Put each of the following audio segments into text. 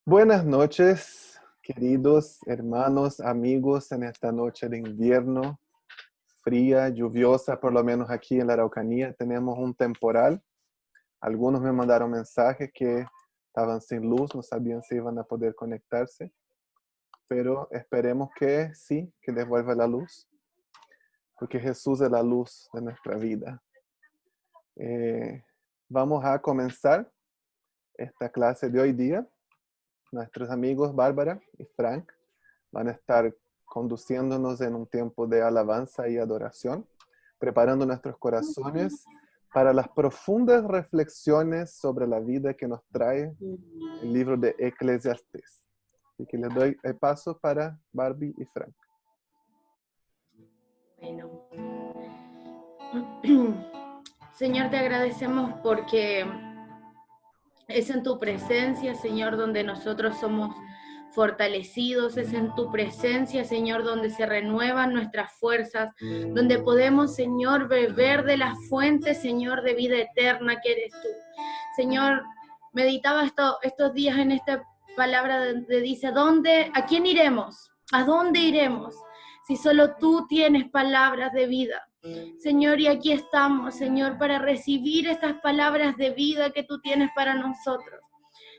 Buenas noches, queridos hermanos, amigos, en esta noche de invierno, fría, lluviosa, por lo menos aquí en la Araucanía tenemos un temporal. Algunos me mandaron mensajes que estaban sin luz, no sabían si iban a poder conectarse, pero esperemos que sí, que les vuelva la luz, porque Jesús es la luz de nuestra vida. Vamos a comenzar esta clase de hoy día. Nuestros amigos Bárbara y Frank van a estar conduciéndonos en un tiempo de alabanza y adoración, preparando nuestros corazones para las profundas reflexiones sobre la vida que nos trae el libro de Eclesiastés. Así que les doy el paso para Barbie y Frank. Bueno, Señor, te agradecemos porque es en tu presencia, Señor, donde nosotros somos fortalecidos, es en tu presencia, Señor, donde se renuevan nuestras fuerzas, donde podemos, Señor, beber de la fuente, Señor, de vida eterna que eres tú. Señor, meditaba estos días en esta palabra donde dice, ¿a quién iremos? ¿A dónde iremos? Si solo tú tienes palabras de vida. Señor, y aquí estamos, Señor, para recibir estas palabras de vida que tú tienes para nosotros.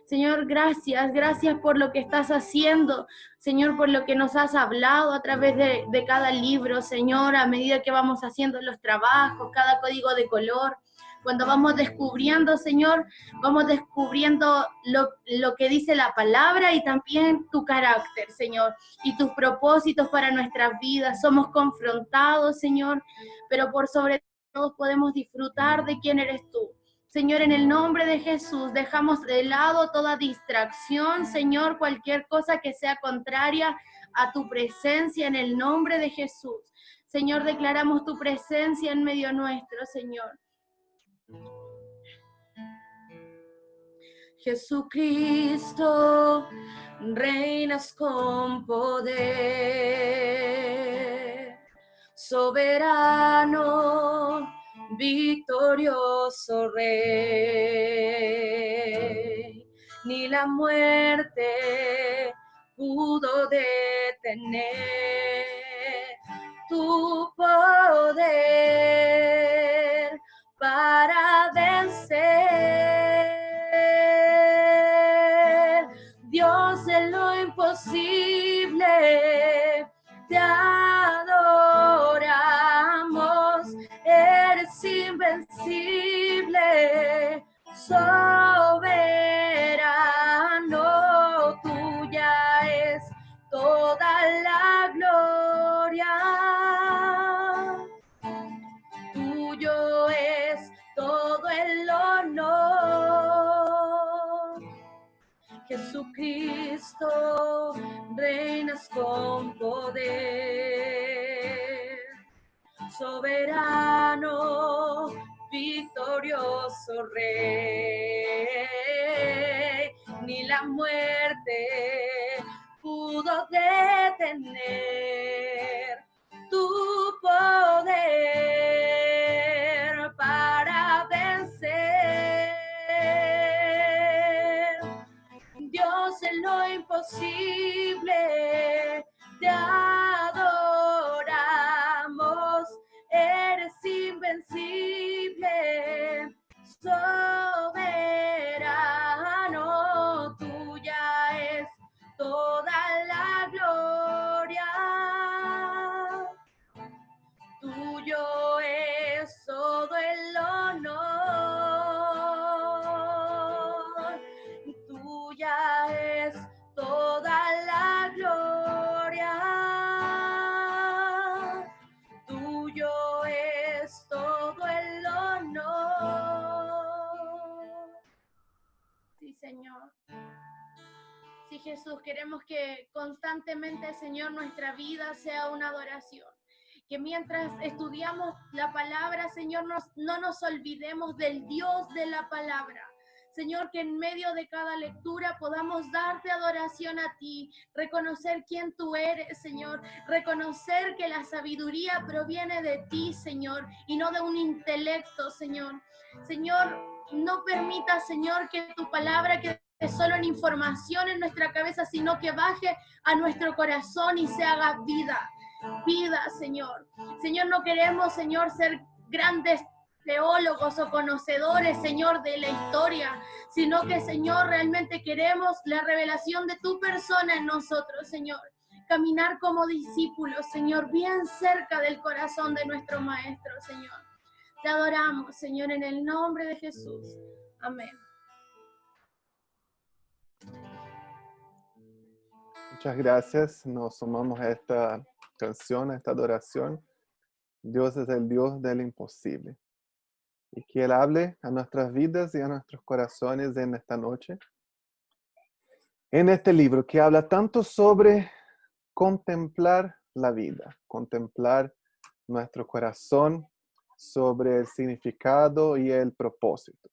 Señor, gracias por lo que estás haciendo, Señor, por lo que nos has hablado a través de cada libro, Señor, a medida que vamos haciendo los trabajos, cada código de color. Cuando vamos descubriendo, Señor, vamos descubriendo lo que dice la palabra y también tu carácter, Señor, y tus propósitos para nuestras vidas. Somos confrontados, Señor, pero por sobre todo podemos disfrutar de quién eres tú. Señor, en el nombre de Jesús, dejamos de lado toda distracción, Señor, cualquier cosa que sea contraria a tu presencia, en el nombre de Jesús. Señor, declaramos tu presencia en medio nuestro, Señor. Jesucristo, reinas con poder, soberano, victorioso Rey. Ni la muerte pudo detener tu poder para vencer. Dios de lo imposible, te adoramos, eres invencible, soberano, tuya es toda la gloria, tuyo es todo el honor. Jesucristo, reinas con poder, soberano, victorioso Rey. Ni la muerte pudo detener tu poder para vencer. Dios en lo imposible, te adoramos, eres invencible, soberano, tuya es toda la gloria, tuyo es todo el honor, tuya es toda la gloria, tuyo es todo el honor. Sí, Señor. Sí, Jesús, queremos que constantemente, Señor, nuestra vida sea una adoración. Que mientras estudiamos la palabra, Señor, no nos olvidemos del Dios de la palabra. Señor, que en medio de cada lectura podamos darte adoración a ti, reconocer quién tú eres, Señor, reconocer que la sabiduría proviene de ti, Señor, y no de un intelecto, Señor. Señor, no permita, Señor, que tu palabra quede solo en información en nuestra cabeza, sino que baje a nuestro corazón y se haga vida. Vida, Señor. Señor, no queremos, Señor, ser grandes teólogos o conocedores, Señor, de la historia, sino que, Señor, realmente queremos la revelación de tu persona en nosotros, Señor. Caminar como discípulos, Señor, bien cerca del corazón de nuestro Maestro, Señor. Te adoramos, Señor, en el nombre de Jesús. Amén. Muchas gracias. Nos sumamos a esta canción, a esta adoración. Dios es el Dios del imposible. Y que Él hable a nuestras vidas y a nuestros corazones en esta noche. En este libro que habla tanto sobre contemplar la vida, contemplar nuestro corazón, sobre el significado y el propósito.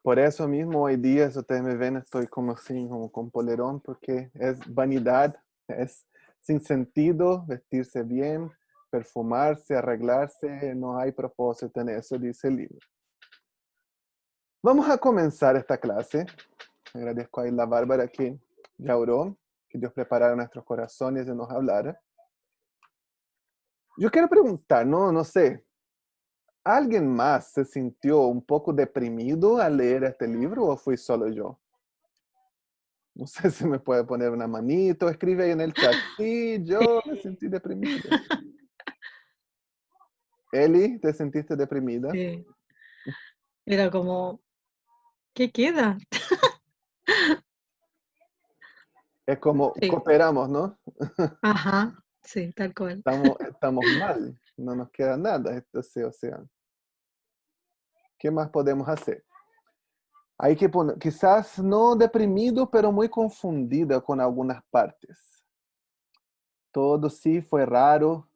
Por eso mismo hoy día, si ustedes me ven, estoy como así, como con polerón, porque es vanidad, es sin sentido vestirse bien, perfumarse, arreglarse, no hay propósito en eso, dice el libro. Vamos a comenzar esta clase. Agradezco a la Bárbara que ya oró, que Dios preparara nuestros corazones y nos hablara. Yo quiero preguntar, no sé, ¿alguien más se sintió un poco deprimido al leer este libro o fui solo yo? No sé si me puede poner una manito, escribe ahí en el chat. Sí, yo me sentí deprimido. Eli, ¿te sentiste deprimida? Sí. Era como, ¿qué queda? Es como Sí. cooperamos, ¿no? Ajá, sí, tal cual. Estamos mal, no nos queda nada. Entonces, o sea, ¿qué más podemos hacer? Hay que poner, quizás no deprimido, pero muy confundido con algunas partes. Todo sí fue raro.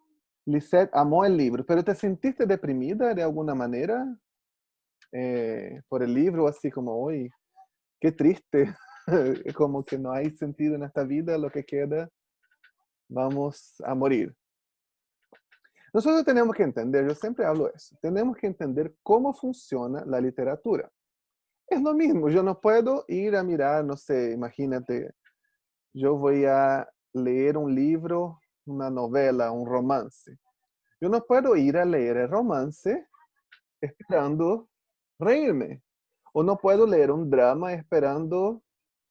Lisette amó el libro, pero ¿te sentiste deprimida de alguna manera por el libro? Así como, hoy, qué triste, como que no hay sentido en esta vida, lo que queda, vamos a morir. Nosotros tenemos que entender, yo siempre hablo eso, tenemos que entender cómo funciona la literatura. Es lo mismo, yo no puedo ir a mirar, no sé, imagínate, yo voy a leer un libro, una novela, un romance. Yo no puedo ir a leer el romance esperando reírme. O no puedo leer un drama esperando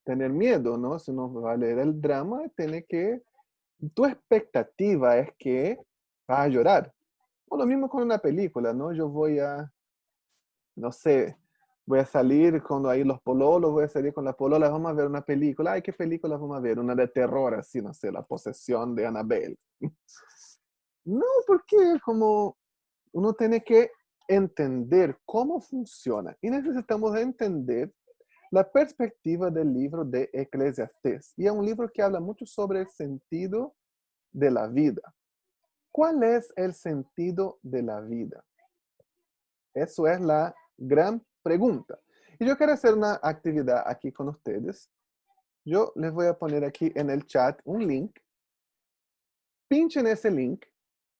tener miedo, ¿no? Si uno va a leer el drama, tiene que... Tu expectativa es que vas a llorar. O lo mismo con una película, ¿no? Yo voy a, no sé, voy a salir cuando hay los pololos, voy a salir con la polola, vamos a ver una película. Ay, ¿qué película vamos a ver? Una de terror, así, no sé, La posesión de Annabelle. No, porque como uno tiene que entender cómo funciona y necesitamos entender la perspectiva del libro de Eclesiastés. Y es un libro que habla mucho sobre el sentido de la vida. ¿Cuál es el sentido de la vida? Eso es la gran pregunta. Y yo quiero hacer una actividad aquí con ustedes. Yo les voy a poner aquí en el chat un link. Pinchen ese link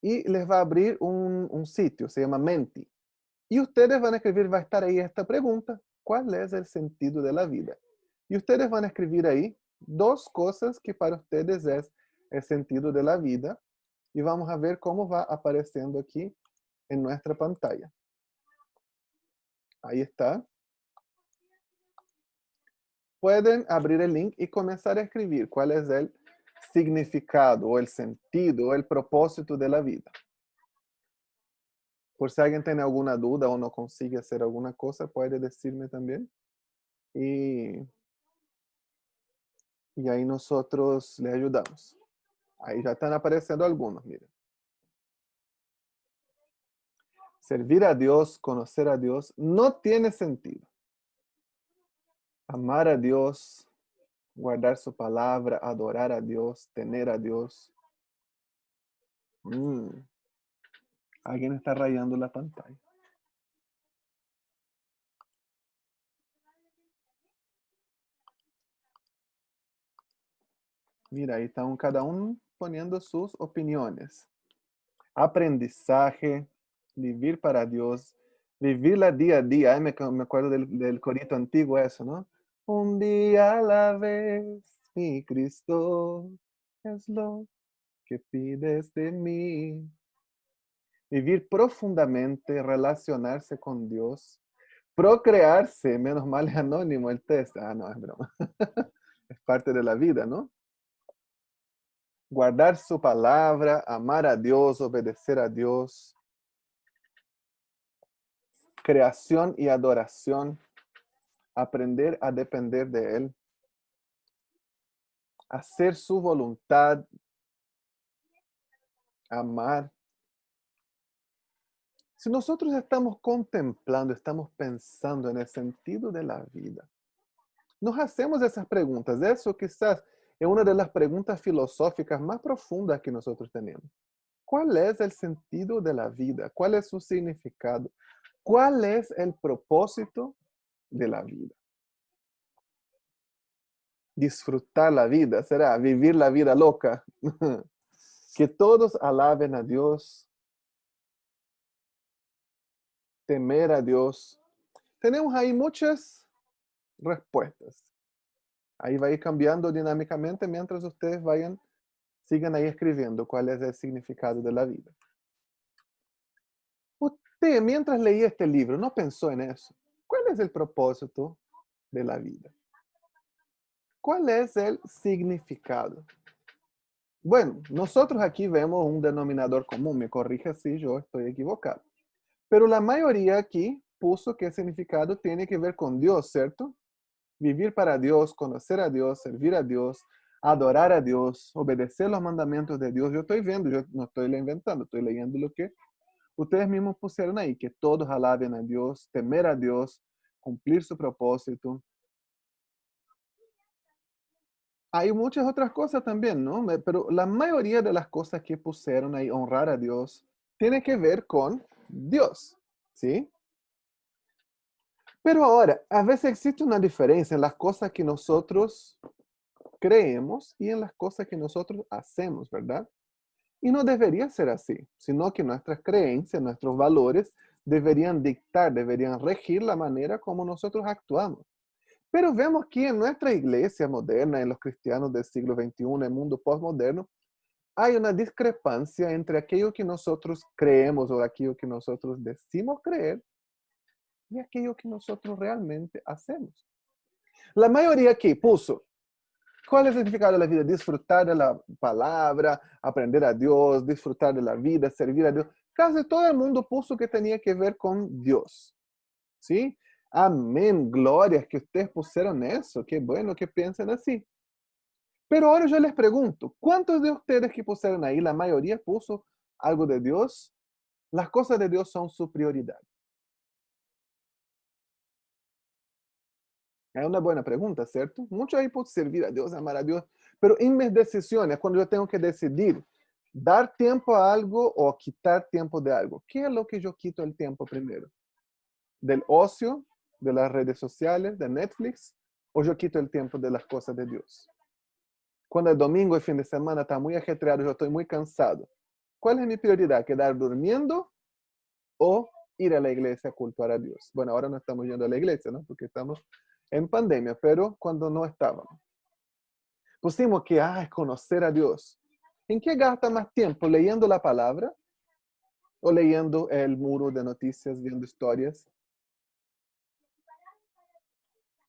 y les va a abrir un sitio, se llama Menti. Y ustedes van a escribir, va a estar ahí esta pregunta, ¿cuál es el sentido de la vida? Y ustedes van a escribir ahí dos cosas que para ustedes es el sentido de la vida. Y vamos a ver cómo va apareciendo aquí en nuestra pantalla. Ahí está. Pueden abrir el link y comenzar a escribir cuál es el significado o el sentido o el propósito de la vida. Por si alguien tiene alguna duda o no consigue hacer alguna cosa, puede decirme también. Y ahí nosotros le ayudamos. Ahí ya están apareciendo algunos, miren. Servir a Dios, conocer a Dios, no tiene sentido. Amar a Dios, guardar su palabra, adorar a Dios, tener a Dios. Alguien está rayando la pantalla. Mira, ahí están cada uno poniendo sus opiniones. Aprendizaje, vivir para Dios, Vivirla día a día. Ay, me acuerdo del corito antiguo eso, ¿no? Un día a la vez, mi Cristo, es lo que pides de mí. Vivir profundamente, relacionarse con Dios, procrearse, menos mal es anónimo el test. Ah, no, es broma. Es parte de la vida, ¿no? Guardar su palabra, amar a Dios, obedecer a Dios, creación y adoración, aprender a depender de Él, hacer su voluntad, amar. Si nosotros estamos contemplando, estamos pensando en el sentido de la vida, nos hacemos esas preguntas. Eso quizás es una de las preguntas filosóficas más profundas que nosotros tenemos. ¿Cuál es el sentido de la vida? ¿Cuál es su significado? ¿Cuál es el propósito de la vida? Disfrutar la vida, será vivir la vida loca. Que todos alaben a Dios, temer a Dios. Tenemos ahí muchas respuestas. Ahí va a ir cambiando dinámicamente mientras ustedes sigan ahí escribiendo cuál es el significado de la vida. Usted, mientras leía este libro, ¿no pensó en eso? ¿Cuál es el propósito de la vida? ¿Cuál es el significado? Bueno, nosotros aquí vemos un denominador común, me corrige si yo estoy equivocado. Pero la mayoría aquí puso que el significado tiene que ver con Dios, ¿cierto? Vivir para Dios, conocer a Dios, servir a Dios, adorar a Dios, obedecer los mandamientos de Dios. Yo estoy viendo, yo no estoy inventando, estoy leyendo lo que ustedes mismos pusieron ahí, que todos alaben a Dios, temer a Dios, cumplir su propósito. Hay muchas otras cosas también, ¿no? Pero la mayoría de las cosas que pusieron ahí, honrar a Dios, tiene que ver con Dios, ¿sí? Pero ahora, a veces existe una diferencia en las cosas que nosotros creemos y en las cosas que nosotros hacemos, ¿verdad? Y no debería ser así, sino que nuestras creencias, nuestros valores deberían dictar, deberían regir la manera como nosotros actuamos. Pero vemos que en nuestra iglesia moderna, en los cristianos del siglo XXI, en el mundo postmoderno, hay una discrepancia entre aquello que nosotros creemos o aquello que nosotros decimos creer y aquello que nosotros realmente hacemos. La mayoría aquí puso, ¿cuál es el significado de la vida? Disfrutar de la palabra, aprender a Dios, disfrutar de la vida, servir a Dios. Casi todo el mundo puso que tenía que ver con Dios. ¿Sí? Amén, glorias que ustedes pusieron eso. Qué bueno que piensen así. Pero ahora yo les pregunto, ¿cuántos de ustedes que pusieron ahí, la mayoría puso algo de Dios? Las cosas de Dios son su prioridad. Es una buena pregunta, ¿cierto? Muchos ahí pueden servir a Dios, amar a Dios, pero en mis decisiones, cuando yo tengo que decidir dar tiempo a algo o quitar tiempo de algo, ¿qué es lo que yo quito el tiempo primero? ¿Del ocio, de las redes sociales, de Netflix, o yo quito el tiempo de las cosas de Dios? Cuando el domingo, el fin de semana está muy ajetreado, yo estoy muy cansado. ¿Cuál es mi prioridad? ¿Quedar durmiendo o ir a la iglesia a cultuar a Dios? Bueno, ahora no estamos yendo a la iglesia, ¿no? Porque estamos en pandemia, pero cuando no estábamos. Pusimos que, es conocer a Dios. ¿En qué gasta más tiempo? ¿Leyendo la palabra o leyendo el muro de noticias, viendo historias?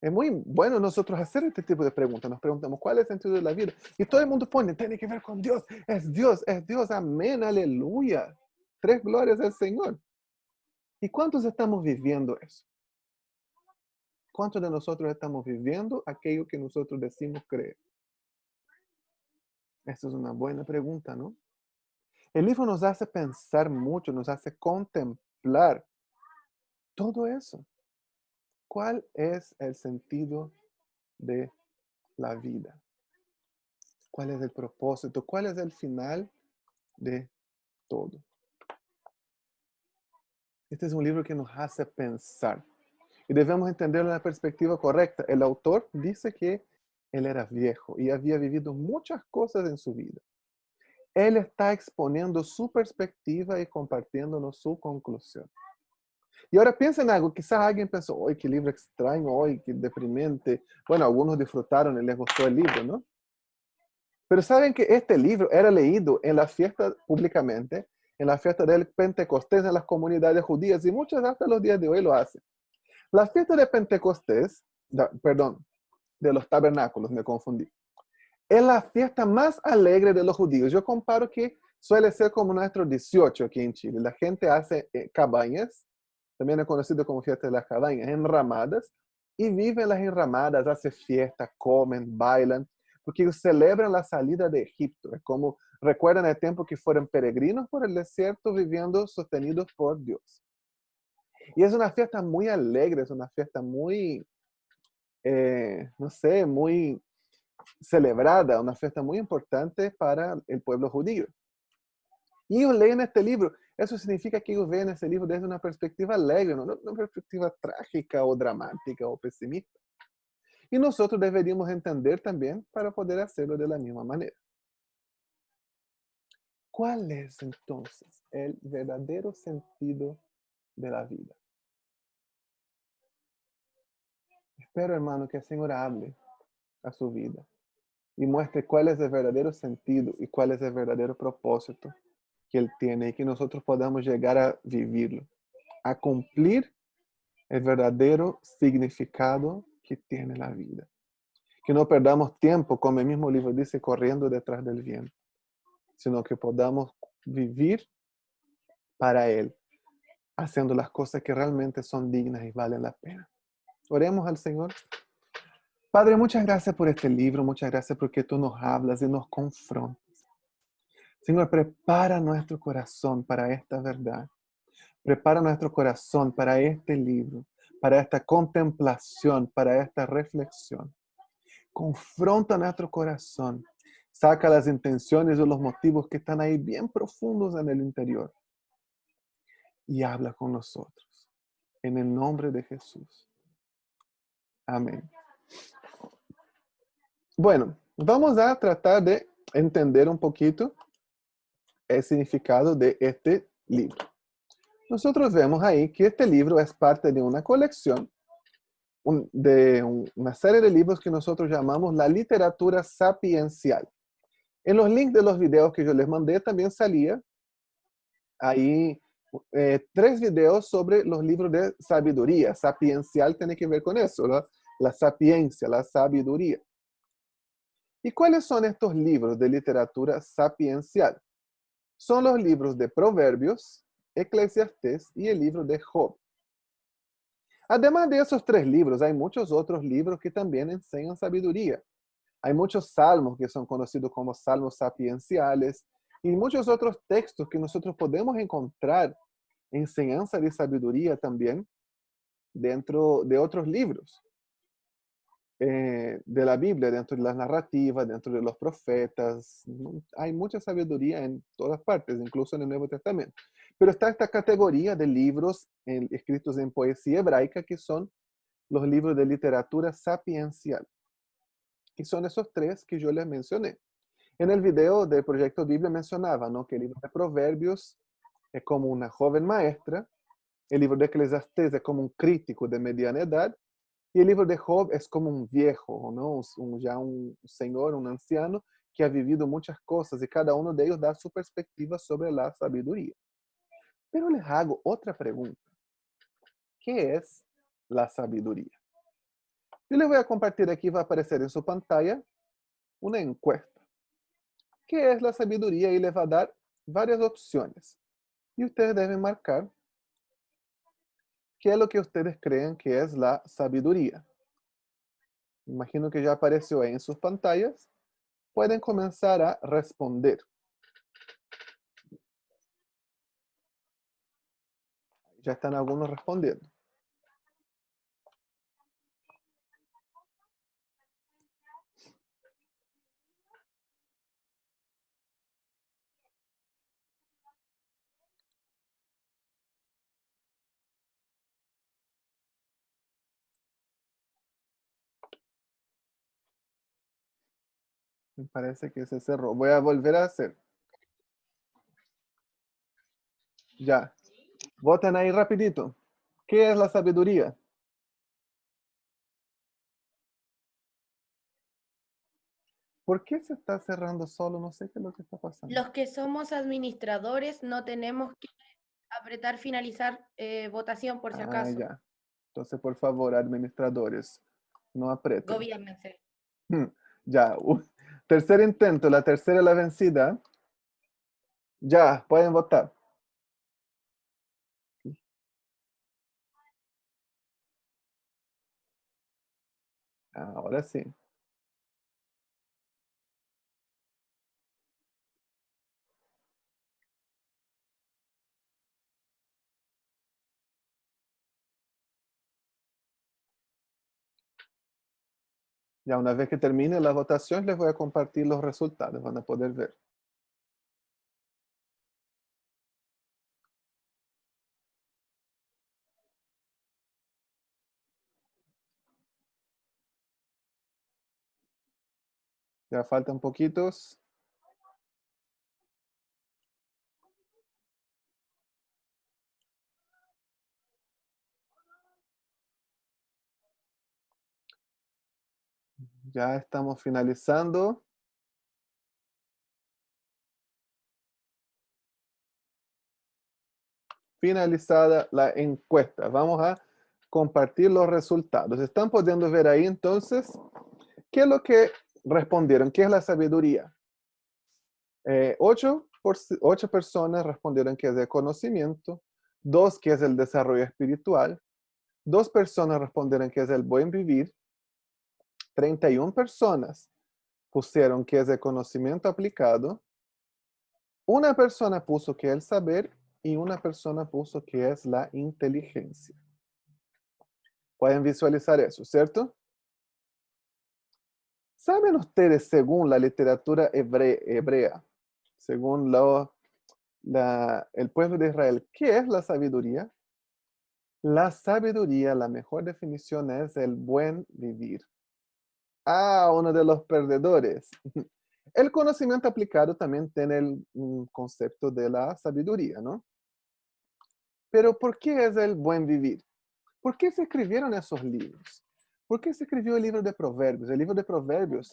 Es muy bueno nosotros hacer este tipo de preguntas. Nos preguntamos, ¿cuál es el sentido de la vida? Y todo el mundo pone, tiene que ver con Dios. Es Dios, amén, aleluya. Tres glorias al Señor. ¿Y cuántos estamos viviendo eso? ¿Cuántos de nosotros estamos viviendo aquello que nosotros decimos creer? Esa es una buena pregunta, ¿no? El libro nos hace pensar mucho, nos hace contemplar todo eso. ¿Cuál es el sentido de la vida? ¿Cuál es el propósito? ¿Cuál es el final de todo? Este es un libro que nos hace pensar y debemos entenderlo en la perspectiva correcta. El autor dice que él era viejo y había vivido muchas cosas en su vida. Él está exponiendo su perspectiva y compartiéndonos su conclusión. Y ahora piensa en algo, quizás alguien pensó, ¡ay, qué libro extraño! ¡Ay, qué deprimente! Bueno, algunos disfrutaron y les gustó el libro, ¿no? Pero saben que este libro era leído en la fiesta públicamente, en la fiesta del Pentecostés en las comunidades judías, y muchas hasta los días de hoy lo hacen. La fiesta de Pentecostés, perdón, de los tabernáculos, me confundí, es la fiesta más alegre de los judíos. Yo comparo que suele ser como nuestro 18 aquí en Chile. La gente hace cabañas, también es conocido como fiesta de las cabañas, enramadas, y viven las enramadas, hacen fiesta, comen, bailan, porque ellos celebran la salida de Egipto. Es como recuerdan el tiempo que fueron peregrinos por el desierto viviendo sostenidos por Dios. Y es una fiesta muy alegre, es una fiesta muy, no sé, muy celebrada, una fiesta muy importante para el pueblo judío. Y ellos leen este libro. Eso significa que ellos ven ese libro desde una perspectiva alegre, no una perspectiva trágica o dramática o pesimista. Y nosotros deberíamos entender también para poder hacerlo de la misma manera. ¿Cuál es entonces el verdadero sentido de la vida? Espero, hermano, que el Señor hable a su vida y muestre cuál es el verdadero sentido y cuál es el verdadero propósito que Él tiene y que nosotros podamos llegar a vivirlo, a cumplir el verdadero significado que tiene la vida. Que no perdamos tiempo, como el mismo libro dice, corriendo detrás del viento, sino que podamos vivir para Él, haciendo las cosas que realmente son dignas y valen la pena. Oremos al Señor. Padre, muchas gracias por este libro, muchas gracias porque tú nos hablas y nos confrontas. Señor, prepara nuestro corazón para esta verdad. Prepara nuestro corazón para este libro, para esta contemplación, para esta reflexión. Confronta nuestro corazón. Saca las intenciones o los motivos que están ahí bien profundos en el interior. Y habla con nosotros. En el nombre de Jesús. Amén. Bueno, vamos a tratar de entender un poquito el significado de este libro. Nosotros vemos ahí que este libro es parte de una colección una serie de libros que nosotros llamamos la literatura sapiencial. En los links de los videos que yo les mandé también salía ahí 3 videos sobre los libros de sabiduría. Sapiencial tiene que ver con eso, ¿no? La sapiencia, la sabiduría. ¿Y cuáles son estos libros de literatura sapiencial? Son los libros de Proverbios, Eclesiastés y el libro de Job. Además de esos 3 libros, hay muchos otros libros que también enseñan sabiduría. Hay muchos salmos que son conocidos como salmos sapienciales y muchos otros textos que nosotros podemos encontrar enseñanza de sabiduría también dentro de otros libros de la Biblia, dentro de las narrativas, dentro de los profetas. Hay mucha sabiduría en todas partes, incluso en el Nuevo Testamento. Pero está esta categoría de libros escritos en poesía hebraica que son los libros de literatura sapiencial. Y son esos 3 que yo les mencioné. En el video del Proyecto Biblia mencionaba, ¿no?, que el libro de Proverbios es como una joven maestra, el libro de Eclesiastés es como un crítico de mediana edad, y el libro de Job es como un viejo, ¿no?, ya un señor, un anciano, que ha vivido muchas cosas, y cada uno de ellos da su perspectiva sobre la sabiduría. Pero les hago otra pregunta. ¿Qué es la sabiduría? Yo les voy a compartir aquí, va a aparecer en su pantalla, una encuesta. ¿Qué es la sabiduría? Y les va a dar varias opciones. Y ustedes deben marcar qué es lo que ustedes creen que es la sabiduría. Imagino que ya apareció ahí en sus pantallas. Pueden comenzar a responder. Ya están algunos respondiendo. Me parece que se cerró. Voy a volver a hacer. Ya. Voten ahí rapidito. ¿Qué es la sabiduría? ¿Por qué se está cerrando solo? No sé qué es lo que está pasando. Los que somos administradores no tenemos que apretar finalizar votación por si Ah, acaso. ya. Entonces, por favor, administradores, no aprieten. Gobiernense. Ya. Tercer intento, la tercera es la vencida. Ya, pueden votar. Ahora sí. Ya una vez que termine la votación, les voy a compartir los resultados. Van a poder ver. Ya faltan poquitos. Ya estamos finalizando. Finalizada la encuesta. Vamos a compartir los resultados. ¿Están pudiendo ver ahí entonces qué es lo que respondieron? ¿Qué es la sabiduría? 8 personas respondieron que es el conocimiento, 2 que es el desarrollo espiritual, 2 personas respondieron que es el buen vivir, 31 personas pusieron que es el conocimiento aplicado, una persona puso que es el saber y una persona puso que es la inteligencia. Pueden visualizar eso, ¿cierto? ¿Saben ustedes, según la literatura hebrea, según el pueblo de Israel, qué es la sabiduría? La sabiduría, la mejor definición es el buen vivir. Ah, uno de los perdedores. El conocimiento aplicado también tiene el concepto de la sabiduría, ¿no? Pero ¿por qué es el buen vivir? ¿Por qué se escribieron esos libros? ¿Por qué se escribió el libro de Proverbios? El libro de Proverbios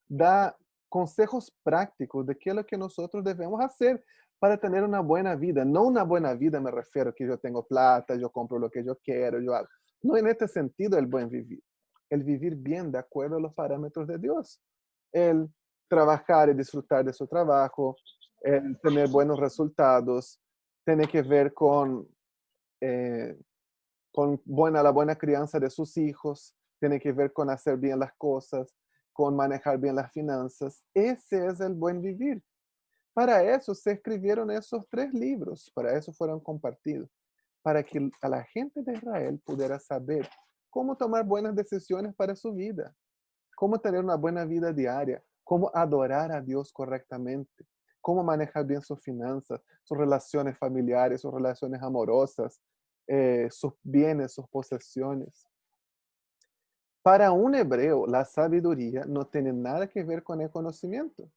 da consejos prácticos de qué es lo que nosotros debemos hacer para tener una buena vida. No una buena vida me refiero que yo tengo plata, yo compro lo que yo quiero, yo hago. No en este sentido el buen vivir. El vivir bien de acuerdo a los parámetros de Dios. El trabajar y disfrutar de su trabajo, el tener buenos resultados, tiene que ver eh, con la buena crianza de sus hijos, tiene que ver con hacer bien las cosas, con manejar bien las finanzas. Ese es el buen vivir. Para eso se escribieron esos 3 libros, para eso fueron compartidos, para que a la gente de Israel pudiera saber cómo tomar buenas decisiones para su vida, cómo tener una buena vida diaria, cómo adorar a Dios correctamente, cómo manejar bien sus finanzas, sus relaciones familiares, sus relaciones amorosas, sus bienes, sus posesiones. Para un hebreo, la sabiduría no tiene nada que ver con el conocimiento.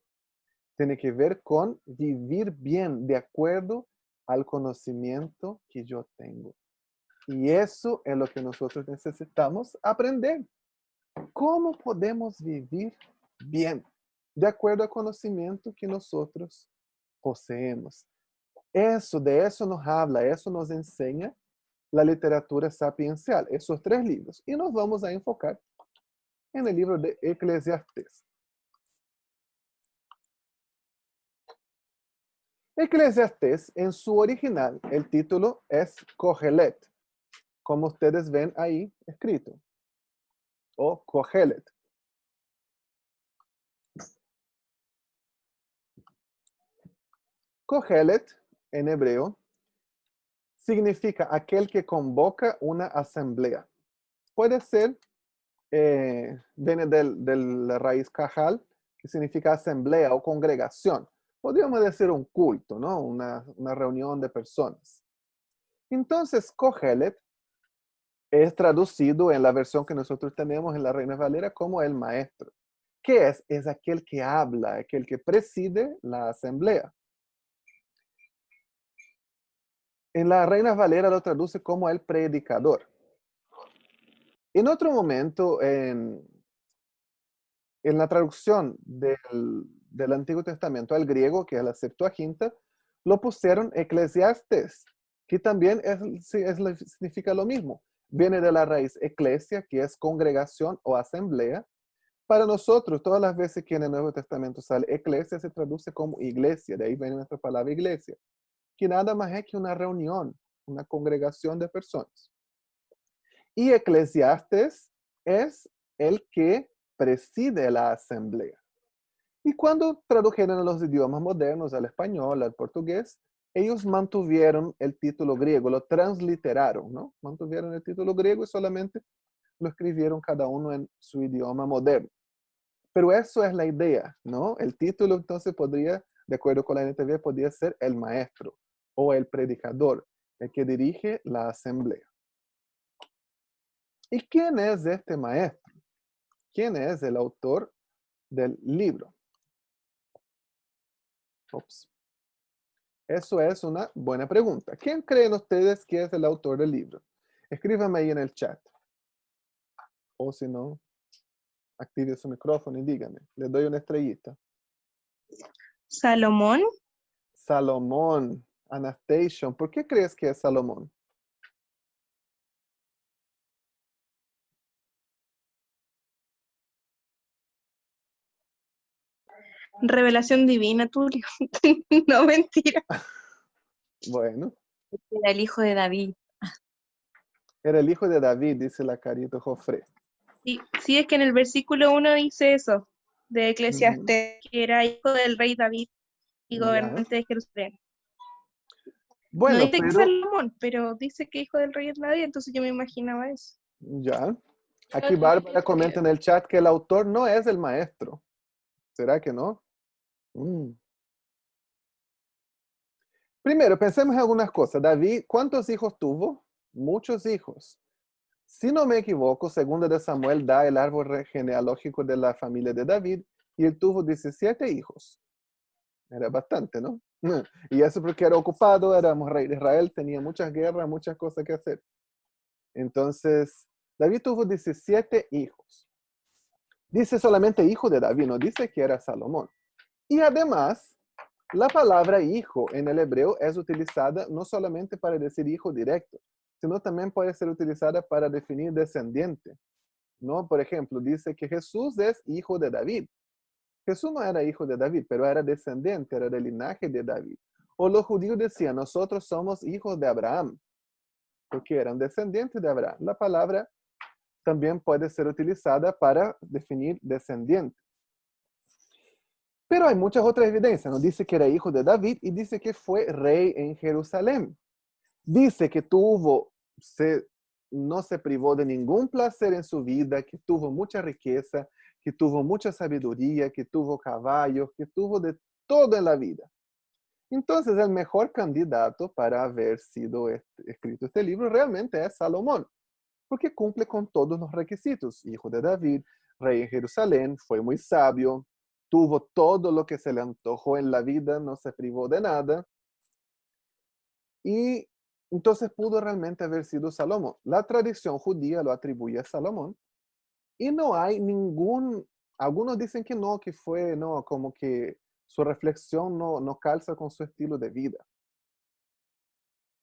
Tiene que ver con vivir bien de acuerdo al conocimiento que yo tengo. Y eso es lo que nosotros necesitamos aprender. ¿Cómo podemos vivir bien? De acuerdo al conocimiento que nosotros poseemos. De eso nos habla, eso nos enseña la literatura sapiencial, esos 3 libros. Y nos vamos a enfocar en el libro de Eclesiastés. Eclesiastés, en su original, el título es Kohelet, como ustedes ven ahí escrito, o Kohelet. Kohelet, en hebreo, significa aquel que convoca una asamblea. Puede ser, viene de la raíz kahal, que significa asamblea o congregación. Podríamos decir un culto, ¿no? Una reunión de personas. Entonces, Kohelet es traducido en la versión que nosotros tenemos en la Reina Valera como el maestro. ¿Qué es? Es aquel que habla, aquel que preside la asamblea. En la Reina Valera lo traduce como el predicador. En otro momento, en la traducción del Antiguo Testamento al griego, que es la Septuaginta, lo pusieron Eclesiastes, que también significa lo mismo. Viene de la raíz eclesia, que es congregación o asamblea. Para nosotros, todas las veces que en el Nuevo Testamento sale eclesia, se traduce como iglesia. De ahí viene nuestra palabra iglesia, que nada más es que una reunión, una congregación de personas. Y Eclesiastes es el que preside la asamblea. Y cuando tradujeron a los idiomas modernos, al español, al portugués, ellos mantuvieron el título griego, lo transliteraron, ¿no? Mantuvieron el título griego y solamente lo escribieron cada uno en su idioma moderno. Pero eso es la idea, ¿no? El título entonces podría, de acuerdo con la NTV, podría ser el maestro o el predicador, el que dirige la asamblea. ¿Y quién es este maestro? ¿Quién es el autor del libro? Ups. Eso es una buena pregunta. ¿Quién creen ustedes que es el autor del libro? Escríbame ahí en el chat. O si no, active su micrófono y dígame. Les doy una estrellita. Salomón. Salomón. Anastasia. ¿Por qué crees que es Salomón? Revelación divina, Tulio. No, mentira. Bueno, Era el hijo de David. era el hijo de David, dice la Carito Jofré. Sí, es que en el versículo 1 dice eso, de Ujú. Eclesiastés, que era hijo del rey David y Ya. gobernante de Jerusalén. No Bueno, dice que pero Salomón, pero dice que hijo del rey David, entonces yo me imaginaba eso. ya. Aquí Bárbara comenta en el chat que el autor no es el maestro. ¿Será que no? Primero, pensemos en algunas cosas. David, ¿cuántos hijos tuvo? Muchos hijos. Si no me equivoco, segundo de Samuel da el árbol genealógico de la familia de David y él tuvo 17 hijos. Era bastante, ¿no? Y eso porque era ocupado, éramos rey de Israel, tenía muchas guerras, muchas cosas que hacer. Entonces, David tuvo 17 hijos. Dice solamente hijo de David, no dice que era Salomón. Y además, la palabra hijo en el hebreo es utilizada no solamente para decir hijo directo, sino también puede ser utilizada para definir descendiente, ¿no? Por ejemplo, dice que Jesús es hijo de David. Jesús no era hijo de David, pero era descendiente, era del linaje de David. O los judíos decían, nosotros somos hijos de Abraham, porque eran descendientes de Abraham. La palabra también puede ser utilizada para definir descendiente. Pero hay muchas otras evidencias. Nos dice que era hijo de David y dice que fue rey en Jerusalén. Dice que no se privó de ningún placer en su vida, que tuvo mucha riqueza, que tuvo mucha sabiduría, que tuvo caballos, que tuvo de todo en la vida. Entonces, el mejor candidato para haber sido escrito este libro realmente es Salomón, porque cumple con todos los requisitos. Hijo de David, rey en Jerusalén, fue muy sabio, tuvo todo lo que se le antojó en la vida, no se privó de nada. Y entonces pudo realmente haber sido Salomón. La tradición judía lo atribuye a Salomón y no hay algunos dicen que no, que fue, no, como que su reflexión no calza con su estilo de vida.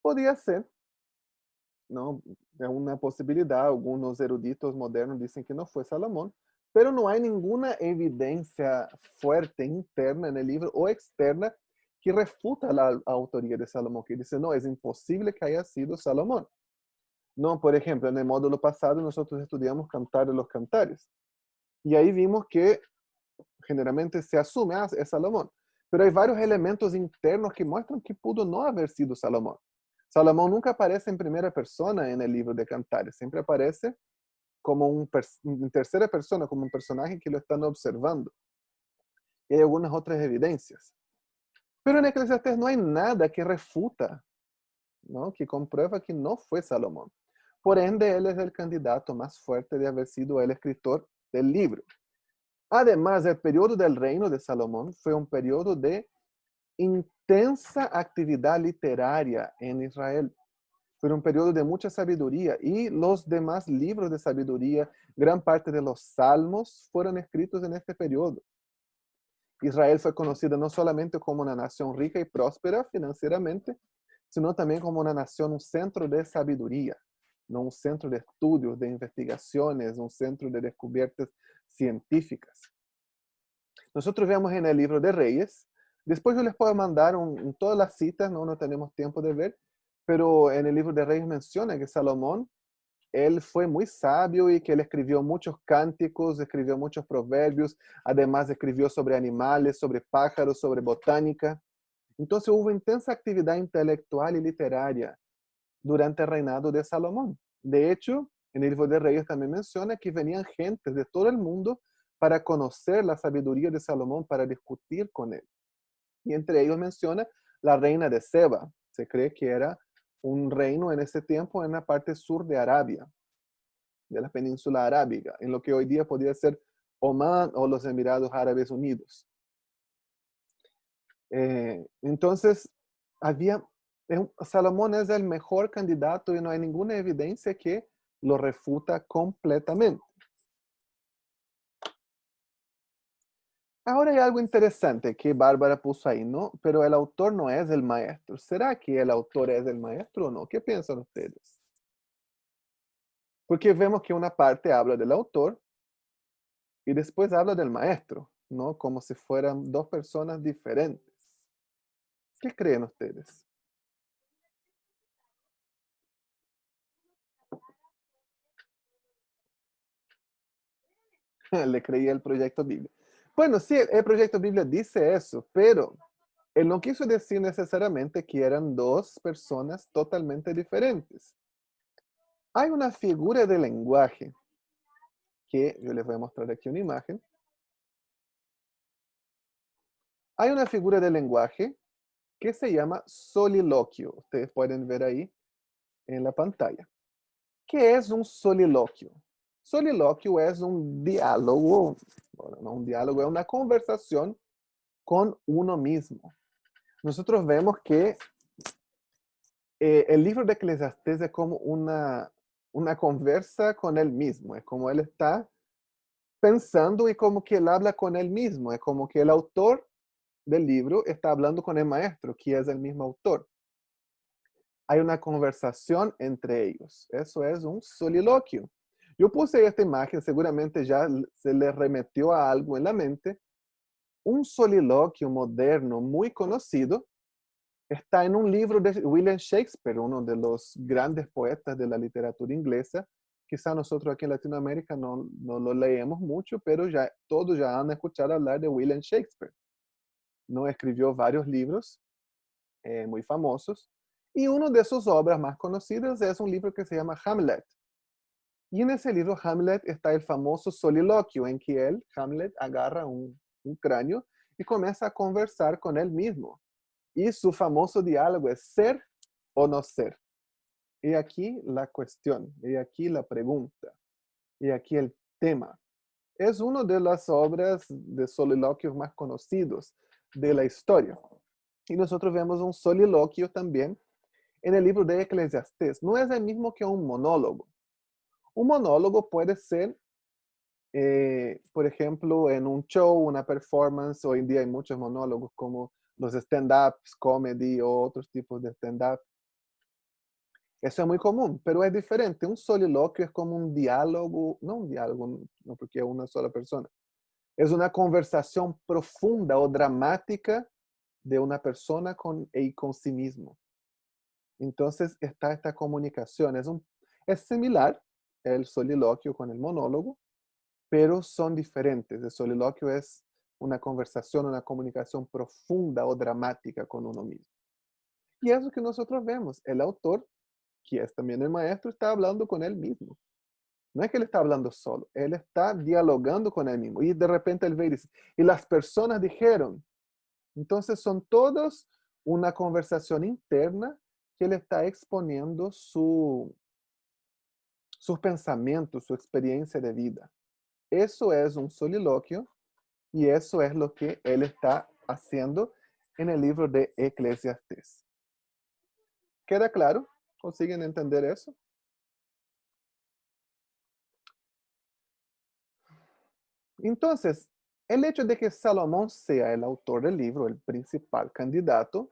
Podía ser, ¿no? Es una posibilidad, algunos eruditos modernos dicen que no fue Salomón, pero no hay ninguna evidencia fuerte interna en el libro o externa que refuta la autoría de Salomón, que dice, no, es imposible que haya sido Salomón. No, por ejemplo, en el módulo pasado nosotros estudiamos Cantar de los Cantares, y ahí vimos que generalmente se asume, es Salomón, pero hay varios elementos internos que muestran que pudo no haber sido Salomón. Salomón nunca aparece en primera persona en el libro de Cantares, siempre aparece como en tercera persona, como un personaje que lo están observando. Y hay algunas otras evidencias. Pero en Eclesiastés no hay nada que refuta, ¿no? Que comprueba que no fue Salomón. Por ende, él es el candidato más fuerte de haber sido el escritor del libro. Además, el periodo del reino de Salomón fue un periodo de intensa actividad literaria en Israel. Fue un periodo de mucha sabiduría y los demás libros de sabiduría, gran parte de los salmos fueron escritos en este periodo. Israel fue conocida no solamente como una nación rica y próspera financieramente, sino también como una nación, un centro de sabiduría, no un centro de estudios, de investigaciones, un centro de descubiertas científicas. Nosotros vemos en el libro de Reyes, después yo les puedo mandar todas las citas, no tenemos tiempo de ver, pero en el libro de Reyes menciona que Salomón, él fue muy sabio y que él escribió muchos cánticos, escribió muchos proverbios, además escribió sobre animales, sobre pájaros, sobre botánica. Entonces hubo intensa actividad intelectual y literaria durante el reinado de Salomón. De hecho, en el libro de Reyes también menciona que venían gentes de todo el mundo para conocer la sabiduría de Salomón, para discutir con él. Y entre ellos menciona la reina de Seba. Se cree que era un reino en ese tiempo en la parte sur de Arabia, de la península arábiga, en lo que hoy día podría ser Omán o los Emiratos Árabes Unidos. Entonces, Salomón es el mejor candidato y no hay ninguna evidencia que lo refuta completamente. Ahora hay algo interesante que Bárbara puso ahí, ¿no? Pero el autor no es el maestro. ¿Será que el autor es el maestro o no? ¿Qué piensan ustedes? Porque vemos que una parte habla del autor y después habla del maestro, ¿no? Como si fueran dos personas diferentes. ¿Qué creen ustedes? Le creía el proyecto Biblia. Bueno, sí, el proyecto Biblia dice eso, pero él no quiso decir necesariamente que eran dos personas totalmente diferentes. Hay una figura de lenguaje que yo les voy a mostrar aquí una imagen. Hay una figura de lenguaje que se llama soliloquio. Ustedes pueden ver ahí en la pantalla. ¿Qué es un soliloquio? Soliloquio es un diálogo, bueno, no un diálogo, es una conversación con uno mismo. Nosotros vemos que el libro de Eclesiastés es como una conversa con él mismo, es como él está pensando y como que él habla con él mismo, es como que el autor del libro está hablando con el maestro, que es el mismo autor. Hay una conversación entre ellos, eso es un soliloquio. Yo puse esta imagen, seguramente ya se le remetió a algo en la mente. Un soliloquio moderno muy conocido está en un libro de William Shakespeare, uno de los grandes poetas de la literatura inglesa. Quizá nosotros aquí en Latinoamérica no lo leemos mucho, pero ya todos ya han escuchado hablar de William Shakespeare. No escribió varios libros muy famosos, y uno de sus obras más conocidas es un libro que se llama Hamlet. Y en ese libro Hamlet está el famoso soliloquio en que él, Hamlet, agarra un cráneo y comienza a conversar con él mismo. Y su famoso diálogo es ser o no ser. Y aquí la cuestión, y aquí la pregunta, y aquí el tema. Es una de las obras de soliloquios más conocidos de la historia. Y nosotros vemos un soliloquio también en el libro de Eclesiastés. No es el mismo que un monólogo. Un monólogo puede ser, por ejemplo, en un show, una performance. Hoy en día hay muchos monólogos como los stand-ups, comedy o otros tipos de stand-up. Eso es muy común, pero es diferente. Un soliloquio es como un diálogo, no un diálogo, no porque es una sola persona. Es una conversación profunda o dramática de una persona con sí mismo. Entonces está esta comunicación. Es similar el soliloquio con el monólogo, pero son diferentes. El soliloquio es una conversación, una comunicación profunda o dramática con uno mismo. Y es lo que nosotros vemos. El autor, que es también el maestro, está hablando con él mismo. No es que él está hablando solo, él está dialogando con él mismo. Y de repente él ve y dice, y las personas dijeron. Entonces son todos una conversación interna que él está exponiendo sus pensamientos, su experiencia de vida. Eso es un soliloquio y eso es lo que él está haciendo en el libro de Eclesiastés. ¿Queda claro? ¿Consiguen entender eso? Entonces, el hecho de que Salomón sea el autor del libro, el principal candidato,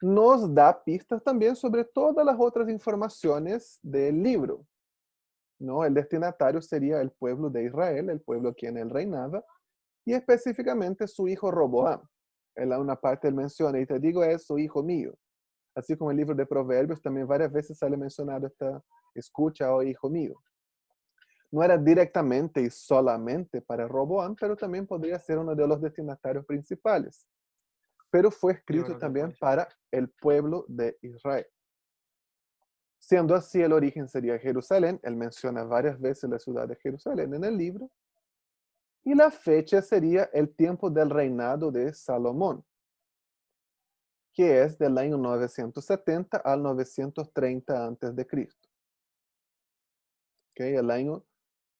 nos da pistas también sobre todas las otras informaciones del libro, ¿no? El destinatario sería el pueblo de Israel, el pueblo quien él reinaba, y específicamente su hijo Roboam. En una parte él menciona, y te digo es su hijo mío. Así como el libro de Proverbios también varias veces sale mencionado esta escucha, oh hijo mío. No era directamente y solamente para Roboam, pero también podría ser uno de los destinatarios principales. Pero fue escrito también para el pueblo de Israel. Siendo así, el origen sería Jerusalén. Él menciona varias veces la ciudad de Jerusalén en el libro. Y la fecha sería el tiempo del reinado de Salomón, que es del año 970 al 930 a.C. ¿Okay? El año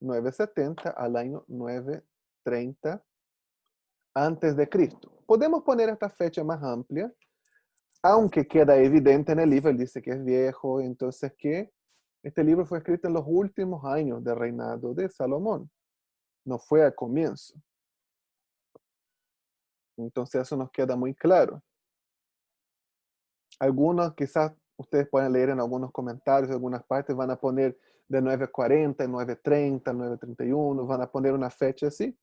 970 al año 930 a.C. Podemos poner esta fecha más amplia, aunque queda evidente en el libro, él dice que es viejo, entonces que este libro fue escrito en los últimos años del reinado de Salomón, no fue al comienzo. Entonces eso nos queda muy claro. Algunos quizás ustedes pueden leer en algunos comentarios, en algunas partes van a poner de 940, 930, 931, van a poner una fecha así.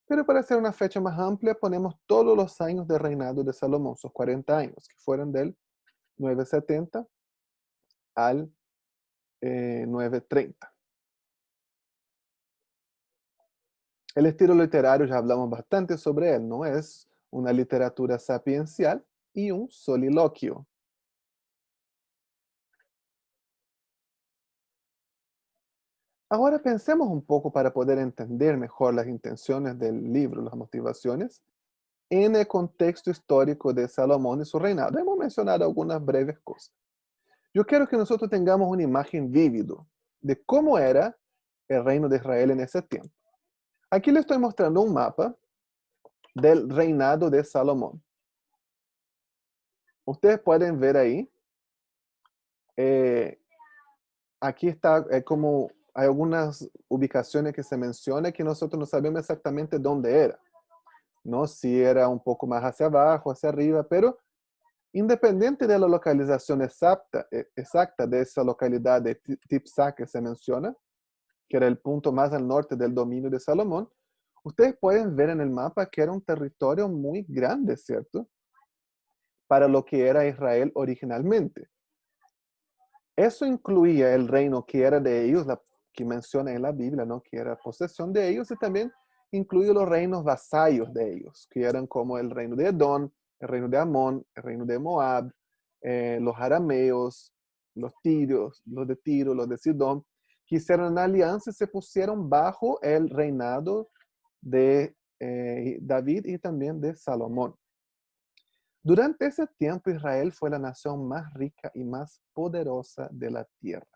Pero para hacer una fecha más amplia ponemos todos los años de reinado de Salomón, sus 40 años, que fueron del 970 al 930. El estilo literario ya hablamos bastante sobre él, ¿no? Es una literatura sapiencial y un soliloquio. Ahora pensemos un poco para poder entender mejor las intenciones del libro, las motivaciones, en el contexto histórico de Salomón y su reinado. Hemos mencionado algunas breves cosas. Yo quiero que nosotros tengamos una imagen vívida de cómo era el reino de Israel en ese tiempo. Aquí les estoy mostrando un mapa del reinado de Salomón. Ustedes pueden ver ahí, aquí está como hay algunas ubicaciones que se menciona que nosotros no sabemos exactamente dónde era, ¿no? Si era un poco más hacia abajo, hacia arriba, pero independiente de la localización exacta de esa localidad de Tipsá que se menciona, que era el punto más al norte del dominio de Salomón, ustedes pueden ver en el mapa que era un territorio muy grande, ¿cierto? Para lo que era Israel originalmente. Eso incluía el reino que era de ellos, que menciona en la Biblia, ¿no? Que era posesión de ellos, y también incluye los reinos vasallos de ellos, que eran como el reino de Edom, el reino de Amón, el reino de Moab, los arameos, los tirios, los de Tiro, los de Sidón, que hicieron una alianza y se pusieron bajo el reinado de David y también de Salomón. Durante ese tiempo Israel fue la nación más rica y más poderosa de la tierra,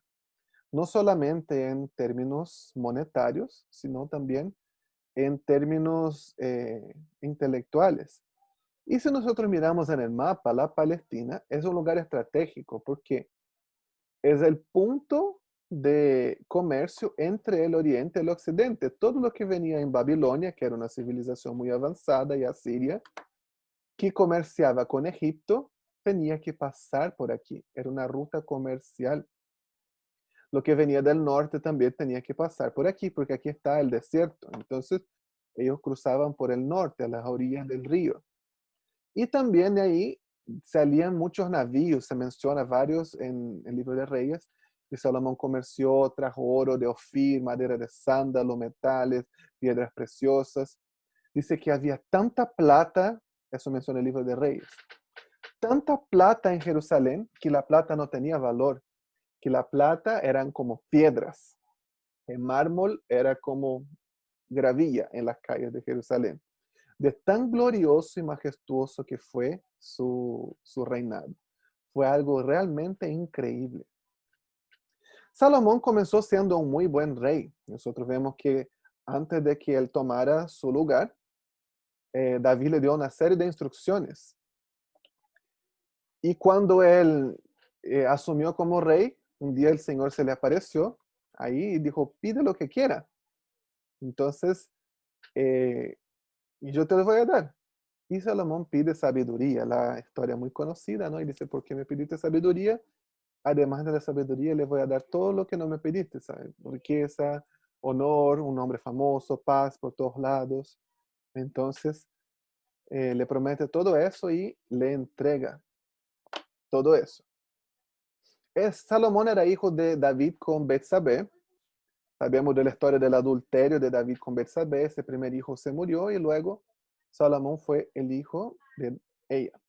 no solamente en términos monetarios, sino también en términos intelectuales. Y si nosotros miramos en el mapa, la Palestina es un lugar estratégico porque es el punto de comercio entre el oriente y el occidente. Todo lo que venía en Babilonia, que era una civilización muy avanzada, y Asiria, que comerciaba con Egipto, tenía que pasar por aquí. Era una ruta comercial. Lo que venía del norte también tenía que pasar por aquí, porque aquí está el desierto. Entonces, ellos cruzaban por el norte, a las orillas del río. Y también de ahí salían muchos navíos, se menciona varios en el libro de Reyes, que Salomón comerció, trajo oro de Ofir, madera de sándalo, metales, piedras preciosas. Dice que había tanta plata, eso menciona el libro de Reyes, tanta plata en Jerusalén que la plata no tenía valor, que la plata eran como piedras, el mármol era como gravilla en las calles de Jerusalén, de tan glorioso y majestuoso que fue su reinado. Fue algo realmente increíble. Salomón comenzó siendo un muy buen rey. Nosotros vemos que antes de que él tomara su lugar, David le dio una serie de instrucciones. Y cuando él asumió como rey, un día el Señor se le apareció ahí y dijo, pide lo que quiera. Entonces, y yo te lo voy a dar. Y Salomón pide sabiduría, la historia muy conocida, ¿no? Y dice, ¿por qué me pediste sabiduría? Además de la sabiduría, le voy a dar todo lo que no me pediste, ¿sabes? Riqueza, honor, un hombre famoso, paz por todos lados. Entonces, le promete todo eso y le entrega todo eso. Salomón era hijo de David con Betsabé. Sabemos de la historia del adulterio de David con Betsabé. Ese primer hijo se murió y luego Salomón fue el hijo de ella.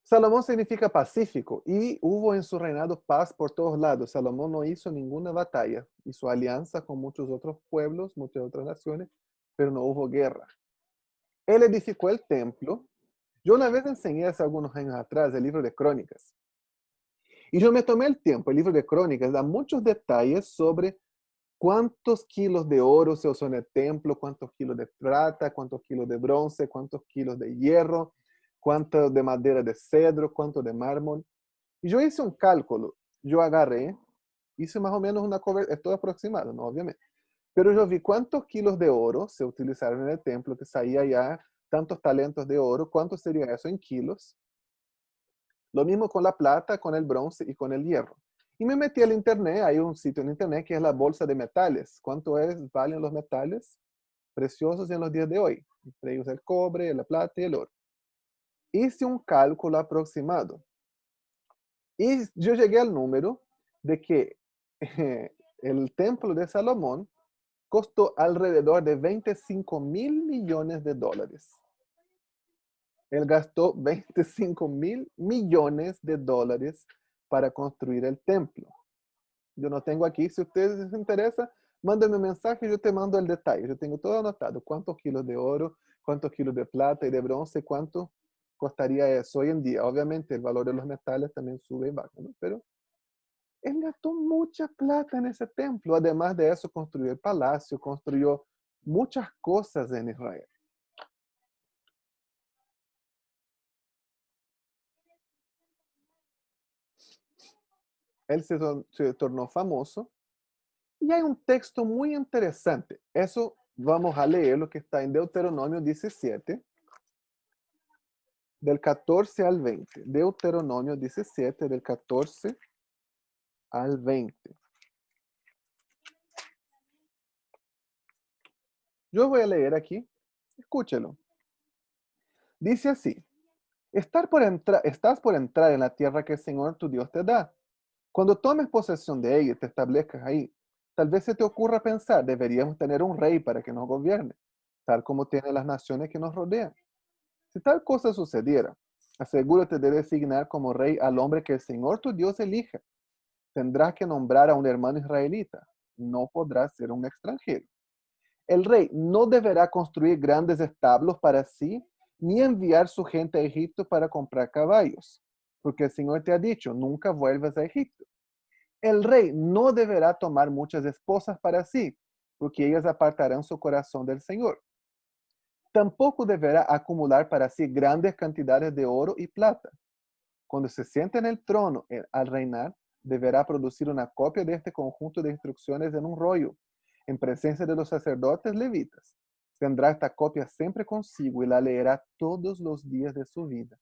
Salomón significa pacífico y hubo en su reinado paz por todos lados. Salomón no hizo ninguna batalla, hizo alianza con muchos otros pueblos, muchas otras naciones, pero no hubo guerra. Él edificó el templo. Yo una vez enseñé hace algunos años atrás el libro de Crónicas. Y yo me tomé el tiempo, el libro de Crónicas da muchos detalles sobre cuántos kilos de oro se usó en el templo, cuántos kilos de plata, cuántos kilos de bronce, cuántos kilos de hierro, cuánto de madera de cedro, cuánto de mármol. Y yo hice un cálculo. Yo agarré, hice más o menos una cobertura, es todo aproximado, ¿no? Obviamente. Pero yo vi cuántos kilos de oro se utilizaron en el templo, que salía ya tantos talentos de oro, cuánto sería eso en kilos. Lo mismo con la plata, con el bronce y con el hierro. Y me metí al internet, hay un sitio en internet que es la bolsa de metales. ¿Cuánto valen los metales preciosos en los días de hoy? Entre ellos el cobre, la plata y el oro. Hice un cálculo aproximado. Y yo llegué al número de que el templo de Salomón costó alrededor de 25 mil millones de dólares. Él gastó 25 mil millones de dólares para construir el templo. Yo no tengo aquí, si a ustedes les interesa, mándenme un mensaje y yo te mando el detalle. Yo tengo todo anotado, cuántos kilos de oro, cuántos kilos de plata y de bronce, cuánto costaría eso hoy en día. Obviamente el valor de los metales también sube y baja, ¿no? Pero él gastó mucha plata en ese templo. Además de eso, construyó el palacio, construyó muchas cosas en Israel. Él se tornó famoso. Y hay un texto muy interesante. Eso vamos a leer lo que está en Deuteronomio 17, del 14 al 20. Deuteronomio 17, del 14 al 20. Yo voy a leer aquí. Escúchelo. Dice así. Estás por entrar en la tierra que el Señor tu Dios te da. Cuando tomes posesión de ella y te establezcas ahí, tal vez se te ocurra pensar, deberíamos tener un rey para que nos gobierne, tal como tienen las naciones que nos rodean. Si tal cosa sucediera, asegúrate de designar como rey al hombre que el Señor tu Dios elija. Tendrás que nombrar a un hermano israelita. No podrás ser un extranjero. El rey no deberá construir grandes establos para sí, ni enviar su gente a Egipto para comprar caballos, porque el Señor te ha dicho, nunca vuelvas a Egipto. El rey no deberá tomar muchas esposas para sí, porque ellas apartarán su corazón del Señor. Tampoco deberá acumular para sí grandes cantidades de oro y plata. Cuando se siente en el trono al reinar, deberá producir una copia de este conjunto de instrucciones en un rollo, en presencia de los sacerdotes levitas. Tendrá esta copia siempre consigo y la leerá todos los días de su vida.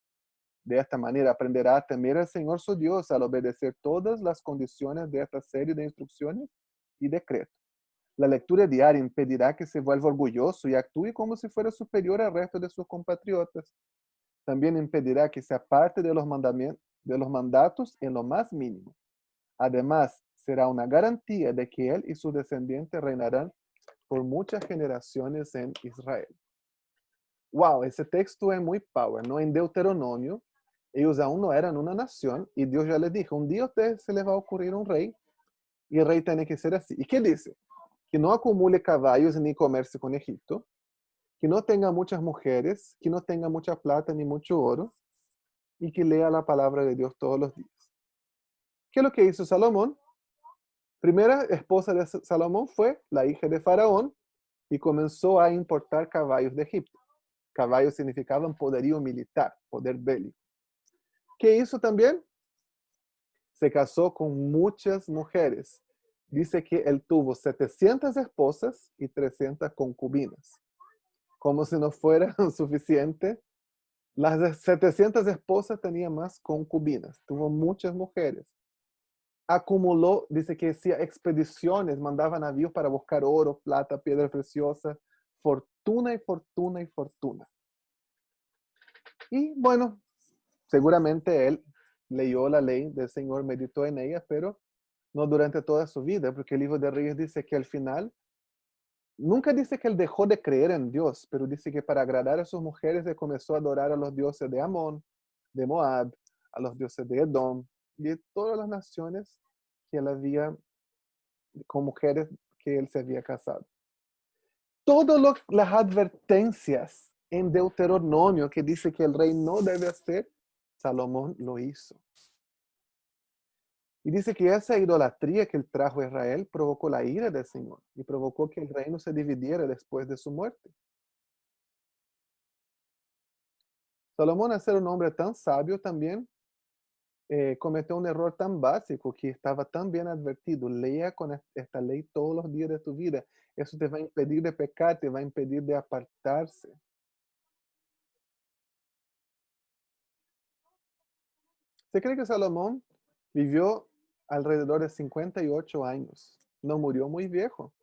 De esta manera aprenderá a temer al Señor su Dios al obedecer todas las condiciones de esta serie de instrucciones y decretos. La lectura diaria impedirá que se vuelva orgulloso y actúe como si fuera superior al resto de sus compatriotas. También impedirá que se aparte de los mandatos en lo más mínimo. Además, será una garantía de que él y sus descendientes reinarán por muchas generaciones en Israel. Wow, ese texto es muy power, ¿no? En Deuteronomio, ellos aún no eran una nación y Dios ya les dijo, un día a ustedes se les va a ocurrir un rey y el rey tiene que ser así. ¿Y qué dice? Que no acumule caballos ni comerse con Egipto, que no tenga muchas mujeres, que no tenga mucha plata ni mucho oro, y que lea la palabra de Dios todos los días. ¿Qué es lo que hizo Salomón? Primera esposa de Salomón fue la hija de Faraón, y comenzó a importar caballos de Egipto. Caballos significaban poderío militar, poder bélico. ¿Qué hizo también? Se casó con muchas mujeres. Dice que él tuvo 700 esposas y 300 concubinas. Como si no fuera suficiente, las 700 esposas tenían más concubinas. Tuvo muchas mujeres. Acumuló, dice que hacía expediciones, mandaba navíos para buscar oro, plata, piedra preciosa, fortuna y fortuna y fortuna. Y bueno, seguramente él leyó la ley del Señor, meditó en ella, pero no durante toda su vida, porque el libro de Reyes dice que al final, nunca dice que él dejó de creer en Dios, pero dice que para agradar a sus mujeres él comenzó a adorar a los dioses de Amón, de Moab, a los dioses de Edom y de todas las naciones que él había, con mujeres que él se había casado. Todas las advertencias en Deuteronomio que dice que el rey no debe hacer, Salomón lo hizo. Y dice que esa idolatría que él trajo a Israel provocó la ira del Señor y provocó que el reino se dividiera después de su muerte. Salomón, al ser un hombre tan sabio, también cometió un error tan básico que estaba tan bien advertido. Lea con esta ley todos los días de tu vida. Eso te va a impedir de pecar, te va a impedir de apartarse. Se cree que Salomón vivió alrededor de 58 años. No murió muy viejo.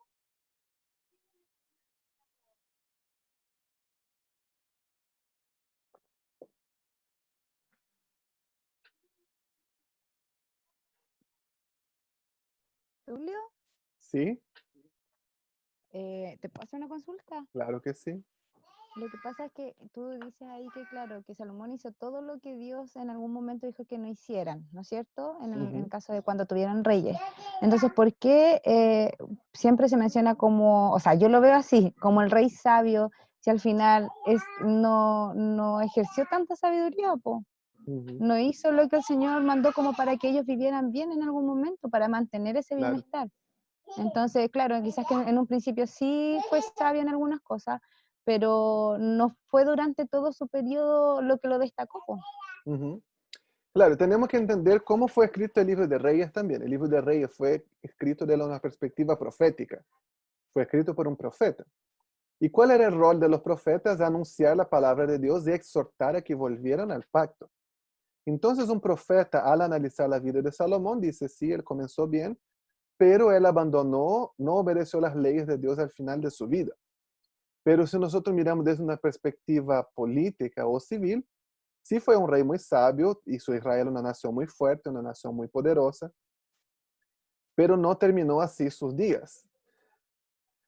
Julio, ¿Sí? ¿te puedo hacer una consulta? Claro que sí. Lo que pasa es que tú dices ahí que, claro, que Salomón hizo todo lo que Dios en algún momento dijo que no hicieran, ¿no es cierto? En el caso de cuando tuvieran reyes. Entonces, ¿por qué siempre se menciona como, o sea, yo lo veo así, como el rey sabio, si al final no ejerció tanta sabiduría, po? Ujú, No hizo lo que el Señor mandó como para que ellos vivieran bien en algún momento, para mantener ese claro. bienestar. Entonces, claro, quizás que en un principio sí fue sabio en algunas cosas, pero no fue durante todo su periodo lo que lo destacó, po. Ujú. Claro, tenemos que entender cómo fue escrito el libro de Reyes también. El libro de Reyes fue escrito desde una perspectiva profética. Fue escrito por un profeta. ¿Y cuál era el rol de los profetas? Anunciar la palabra de Dios y exhortar a que volvieran al pacto. Entonces un profeta, al analizar la vida de Salomón, dice, sí, él comenzó bien, pero él abandonó, no obedeció las leyes de Dios al final de su vida. Pero si nosotros miramos desde una perspectiva política o civil, sí fue un rey muy sabio, hizo Israel una nación muy fuerte, una nación muy poderosa, pero no terminó así sus días.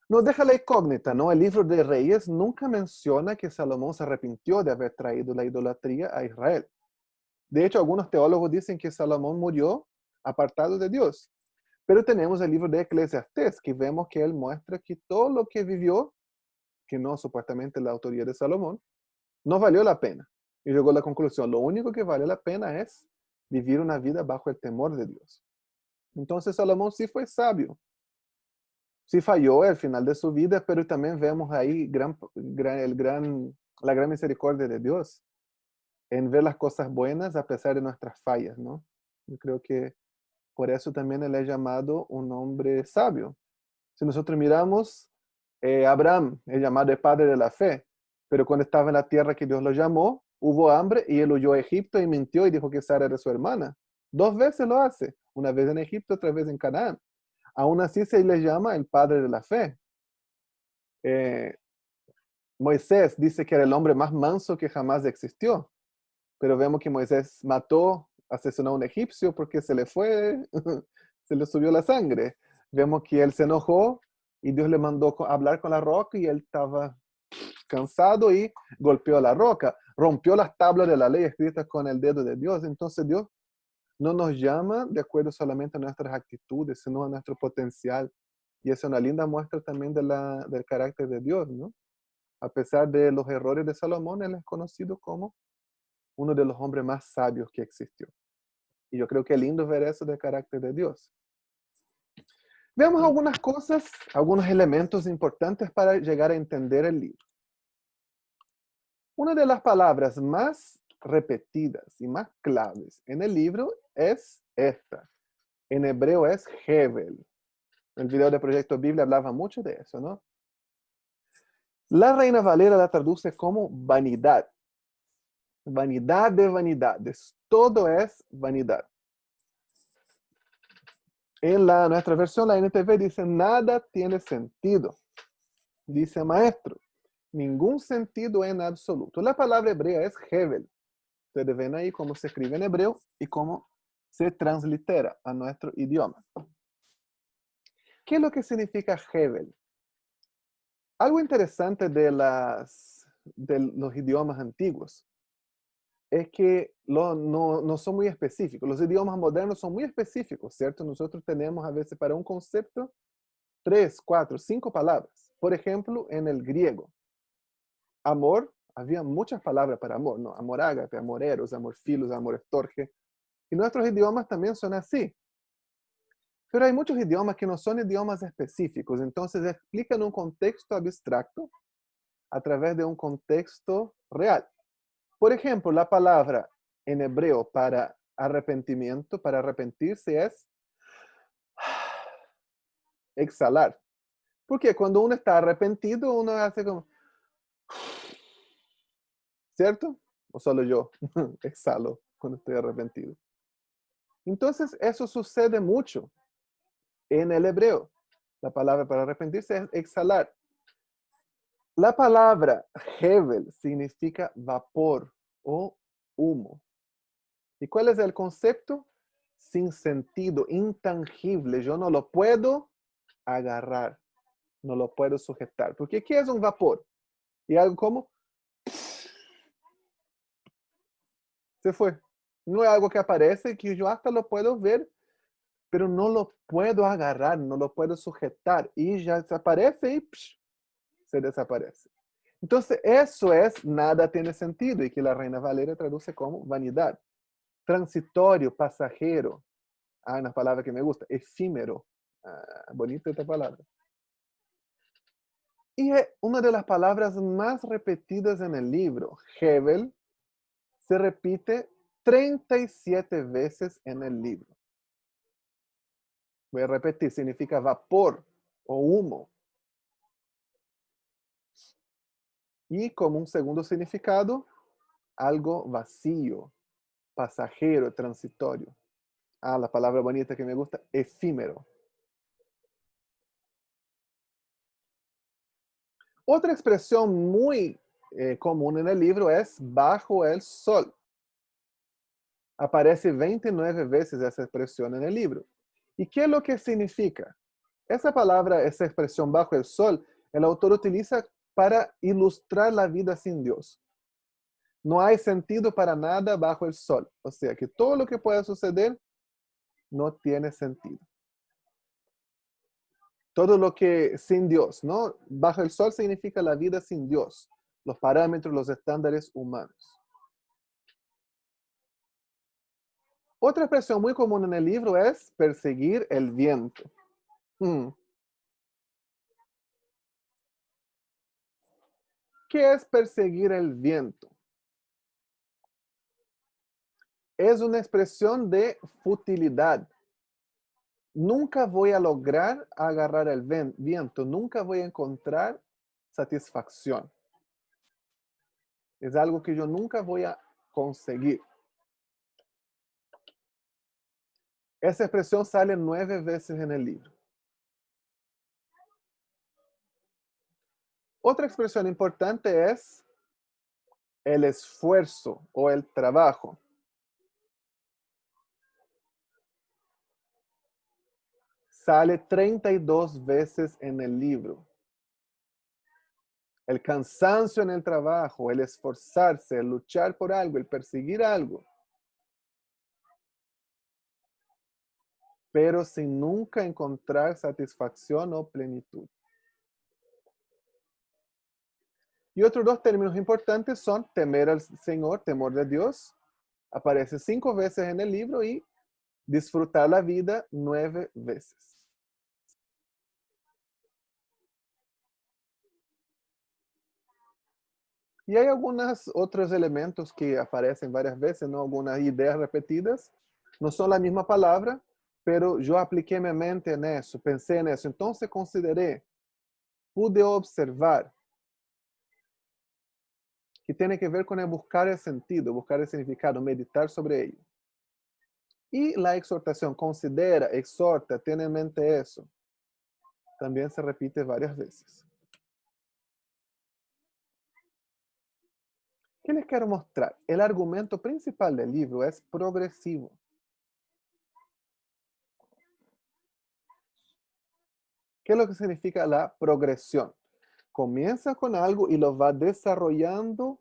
Nos deja la incógnita, ¿no? El libro de Reyes nunca menciona que Salomón se arrepintió de haber traído la idolatría a Israel. De hecho, algunos teólogos dicen que Salomón murió apartado de Dios. Pero tenemos el libro de Eclesiastés, que vemos que él muestra que todo lo que vivió, que no supuestamente la autoría de Salomón, no valió la pena. Y llegó a la conclusión, lo único que vale la pena es vivir una vida bajo el temor de Dios. Entonces Salomón sí fue sabio, sí falló al final de su vida, pero también vemos ahí la gran misericordia de Dios en ver las cosas buenas a pesar de nuestras fallas, ¿no? Yo creo que por eso también él es llamado un hombre sabio. Si nosotros miramos, Abraham es llamado el padre de la fe, pero cuando estaba en la tierra que Dios lo llamó, hubo hambre y él huyó a Egipto y mintió y dijo que Sara era su hermana. 2 veces lo hace, una vez en Egipto, otra vez en Canaán. Aún así se le llama el padre de la fe. Eh, Moisés dice que era el hombre más manso que jamás existió, pero vemos que Moisés mató, asesinó a un egipcio porque se le fue, se le subió la sangre. Vemos que él se enojó y Dios le mandó a hablar con la roca y él estaba cansado y golpeó la roca, rompió las tablas de la ley escritas con el dedo de Dios. Entonces Dios no nos llama de acuerdo solamente a nuestras actitudes, sino a nuestro potencial. Y es una linda muestra también del carácter de Dios, ¿no? A pesar de los errores de Salomón, él es conocido como uno de los hombres más sabios que existió. Y yo creo que es lindo ver eso del carácter de Dios. Veamos algunas cosas, algunos elementos importantes para llegar a entender el libro. Una de las palabras más repetidas y más claves en el libro es esta. En hebreo es Hevel. El video de Proyecto Biblia hablaba mucho de eso, ¿no? La Reina Valera la traduce como vanidad. Vanidad de vanidades. Todo es vanidad. En nuestra versión, la NTV dice, nada tiene sentido. Dice maestro, ningún sentido en absoluto. La palabra hebrea es Hevel. Ustedes ven ahí cómo se escribe en hebreo y cómo se translitera a nuestro idioma. ¿Qué es lo que significa Hevel? Algo interesante de los idiomas antiguos es que no son muy específicos. Los idiomas modernos son muy específicos, ¿cierto? Nosotros tenemos a veces para un concepto 3, 4, 5 palabras. Por ejemplo, en el griego, amor, había muchas palabras para amor, ¿no? Amor ágape, amor eros, amor filos, amor estorge. Y nuestros idiomas también son así. Pero hay muchos idiomas que no son idiomas específicos, entonces explican un contexto abstracto a través de un contexto real. Por ejemplo, la palabra en hebreo para arrepentimiento, para arrepentirse es exhalar. Porque cuando uno está arrepentido, uno hace como, ¿cierto? O solo yo exhalo cuando estoy arrepentido. Entonces, eso sucede mucho en el hebreo. La palabra para arrepentirse es exhalar. La palabra Hevel significa vapor o humo. ¿Y cuál es el concepto? Sin sentido, intangible. Yo no lo puedo agarrar, no lo puedo sujetar. Porque ¿qué es un vapor? Y algo como se fue. No es algo que aparece, que yo hasta lo puedo ver, pero no lo puedo agarrar, no lo puedo sujetar. Y ya desaparece y se desaparece. Entonces, eso es nada tiene sentido y que la Reina Valera traduce como vanidad. Transitorio, pasajero. Una palabra que me gusta, efímero. Bonita esta palabra. Y es una de las palabras más repetidas en el libro. Hevel se repite 37 veces en el libro. Voy a repetir, significa vapor o humo. Y como un segundo significado, algo vacío, pasajero, transitorio. La palabra bonita que me gusta, efímero. Otra expresión muy común en el libro es bajo el sol. Aparece 29 veces esa expresión en el libro. ¿Y qué es lo que significa? Esa palabra, esa expresión bajo el sol, el autor utiliza para ilustrar la vida sin Dios. No hay sentido para nada bajo el sol. O sea que todo lo que pueda suceder no tiene sentido. Todo lo que sin Dios, ¿no? Bajo el sol significa la vida sin Dios, los parámetros, los estándares humanos. Otra expresión muy común en el libro es perseguir el viento. ¿Qué es perseguir el viento? Es una expresión de futilidad. Nunca voy a lograr agarrar el viento, nunca voy a encontrar satisfacción. Es algo que yo nunca voy a conseguir. Esa expresión sale 9 veces en el libro. Otra expresión importante es el esfuerzo o el trabajo. Sale 32 veces en el libro. El cansancio en el trabajo, el esforzarse, el luchar por algo, el perseguir algo. Pero sin nunca encontrar satisfacción o plenitud. Y otros dos términos importantes son temer al Señor, temor de Dios. Aparece 5 veces en el libro y disfrutar la vida 9 veces. Y hay algunos otros elementos que aparecen varias veces, ¿no? Algunas ideas repetidas. No son la misma palabra, pero yo apliqué mi mente en eso, pensé en eso. Entonces consideré, pude observar que tiene que ver con el buscar el sentido, buscar el significado, meditar sobre ello. Y la exhortación, considera, exhorta, tiene en mente eso. También se repite varias veces. ¿Qué les quiero mostrar? El argumento principal del libro es progresivo. ¿Qué es lo que significa la progresión? Comienza con algo y lo va desarrollando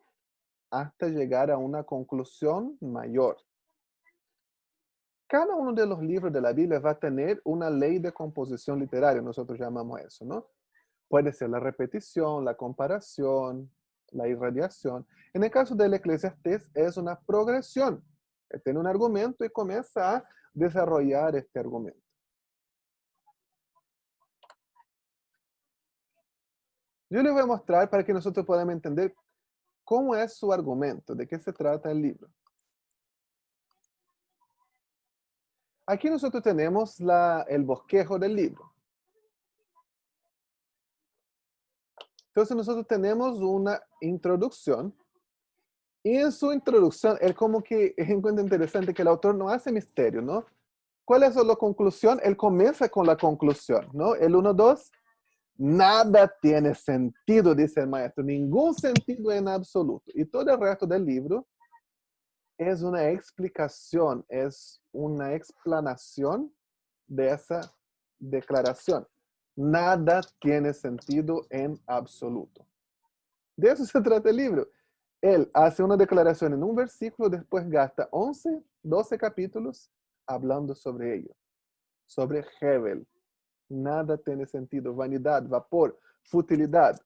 hasta llegar a una conclusión mayor. Cada uno de los libros de la Biblia va a tener una ley de composición literaria, nosotros llamamos eso, ¿no? Puede ser la repetición, la comparación, la irradiación. En el caso del Eclesiastés es una progresión. Él tiene un argumento y comienza a desarrollar este argumento. Yo les voy a mostrar para que nosotros podamos entender cómo es su argumento, de qué se trata el libro. Aquí nosotros tenemos el bosquejo del libro. Entonces nosotros tenemos una introducción. Y en su introducción, él como que encuentra interesante que el autor no hace misterio, ¿no? ¿Cuál es la conclusión? Él comienza con la conclusión, ¿no? El 1-2, nada tiene sentido, dice el maestro, ningún sentido en absoluto. Y todo el resto del libro es una explicación, es una explanación de esa declaración. Nada tiene sentido en absoluto. De eso se trata el libro. Él hace una declaración en un versículo, después gasta 11, 12 capítulos hablando sobre ello. Sobre Hebel. Nada tiene sentido. Vanidad, vapor, futilidad.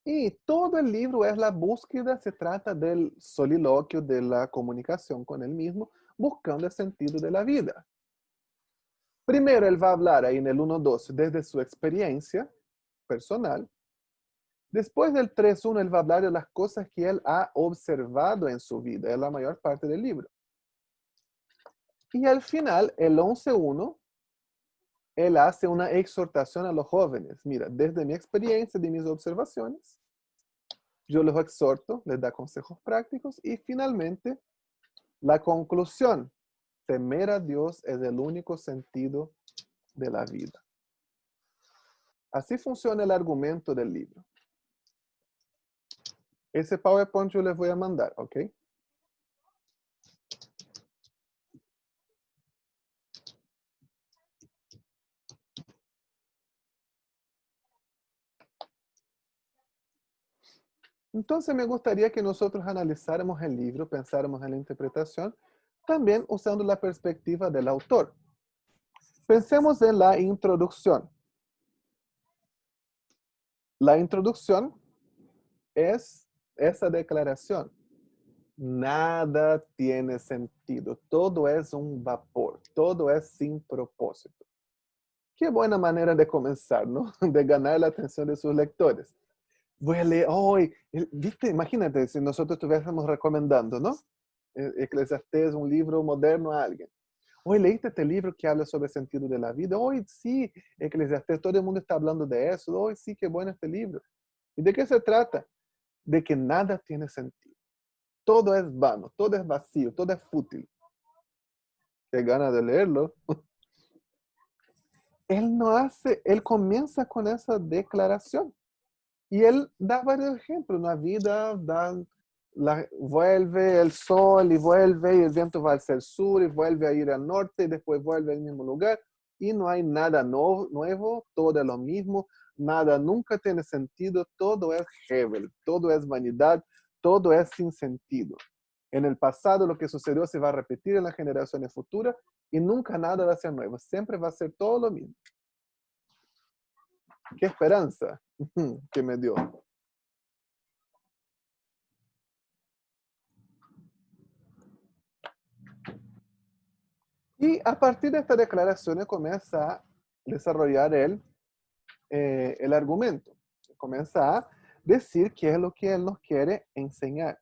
Y todo el libro es la búsqueda, se trata del soliloquio, de la comunicación con él mismo, buscando el sentido de la vida. Primero él va a hablar ahí en el 1-2 desde su experiencia personal. Después del 3-1 él va a hablar de las cosas que él ha observado en su vida, es la mayor parte del libro. Y al final, el 11-1, él hace una exhortación a los jóvenes. Mira, desde mi experiencia, de mis observaciones, yo los exhorto, les da consejos prácticos y finalmente la conclusión. Temer a Dios es el único sentido de la vida. Así funciona el argumento del libro. Ese PowerPoint yo les voy a mandar, ¿ok? Entonces me gustaría que nosotros analizáramos el libro, pensáramos en la interpretación, también usando la perspectiva del autor. Pensemos en la introducción. La introducción es esa declaración. Nada tiene sentido, todo es un vapor, todo es sin propósito. Qué buena manera de comenzar, ¿no? De ganar la atención de sus lectores. Voy a leer hoy, ¿viste? Imagínate si nosotros estuviésemos recomendando, ¿no? Eclesiastés, un libro moderno a alguien. Hoy leíste este libro que habla sobre el sentido de la vida. Hoy sí, Eclesiastés, todo el mundo está hablando de eso. Hoy sí, qué bueno este libro. ¿Y de qué se trata? De que nada tiene sentido. Todo es vano, todo es vacío, todo es fútil. Qué ganas de leerlo. Él no hace, él comienza con esa declaración. Y él da varios ejemplos. La vida vuelve el sol y vuelve, y el viento va hacia el sur y vuelve a ir al norte y después vuelve al mismo lugar. Y no hay nada nuevo, todo es lo mismo, nada nunca tiene sentido, todo es Hebel, todo es vanidad, todo es sin sentido. En el pasado lo que sucedió se va a repetir en las generaciones futuras y nunca nada va a ser nuevo, siempre va a ser todo lo mismo. ¡Qué esperanza que me dio! Y a partir de esta declaración comienza a desarrollar el argumento. Comienza a decir qué es lo que Él nos quiere enseñar.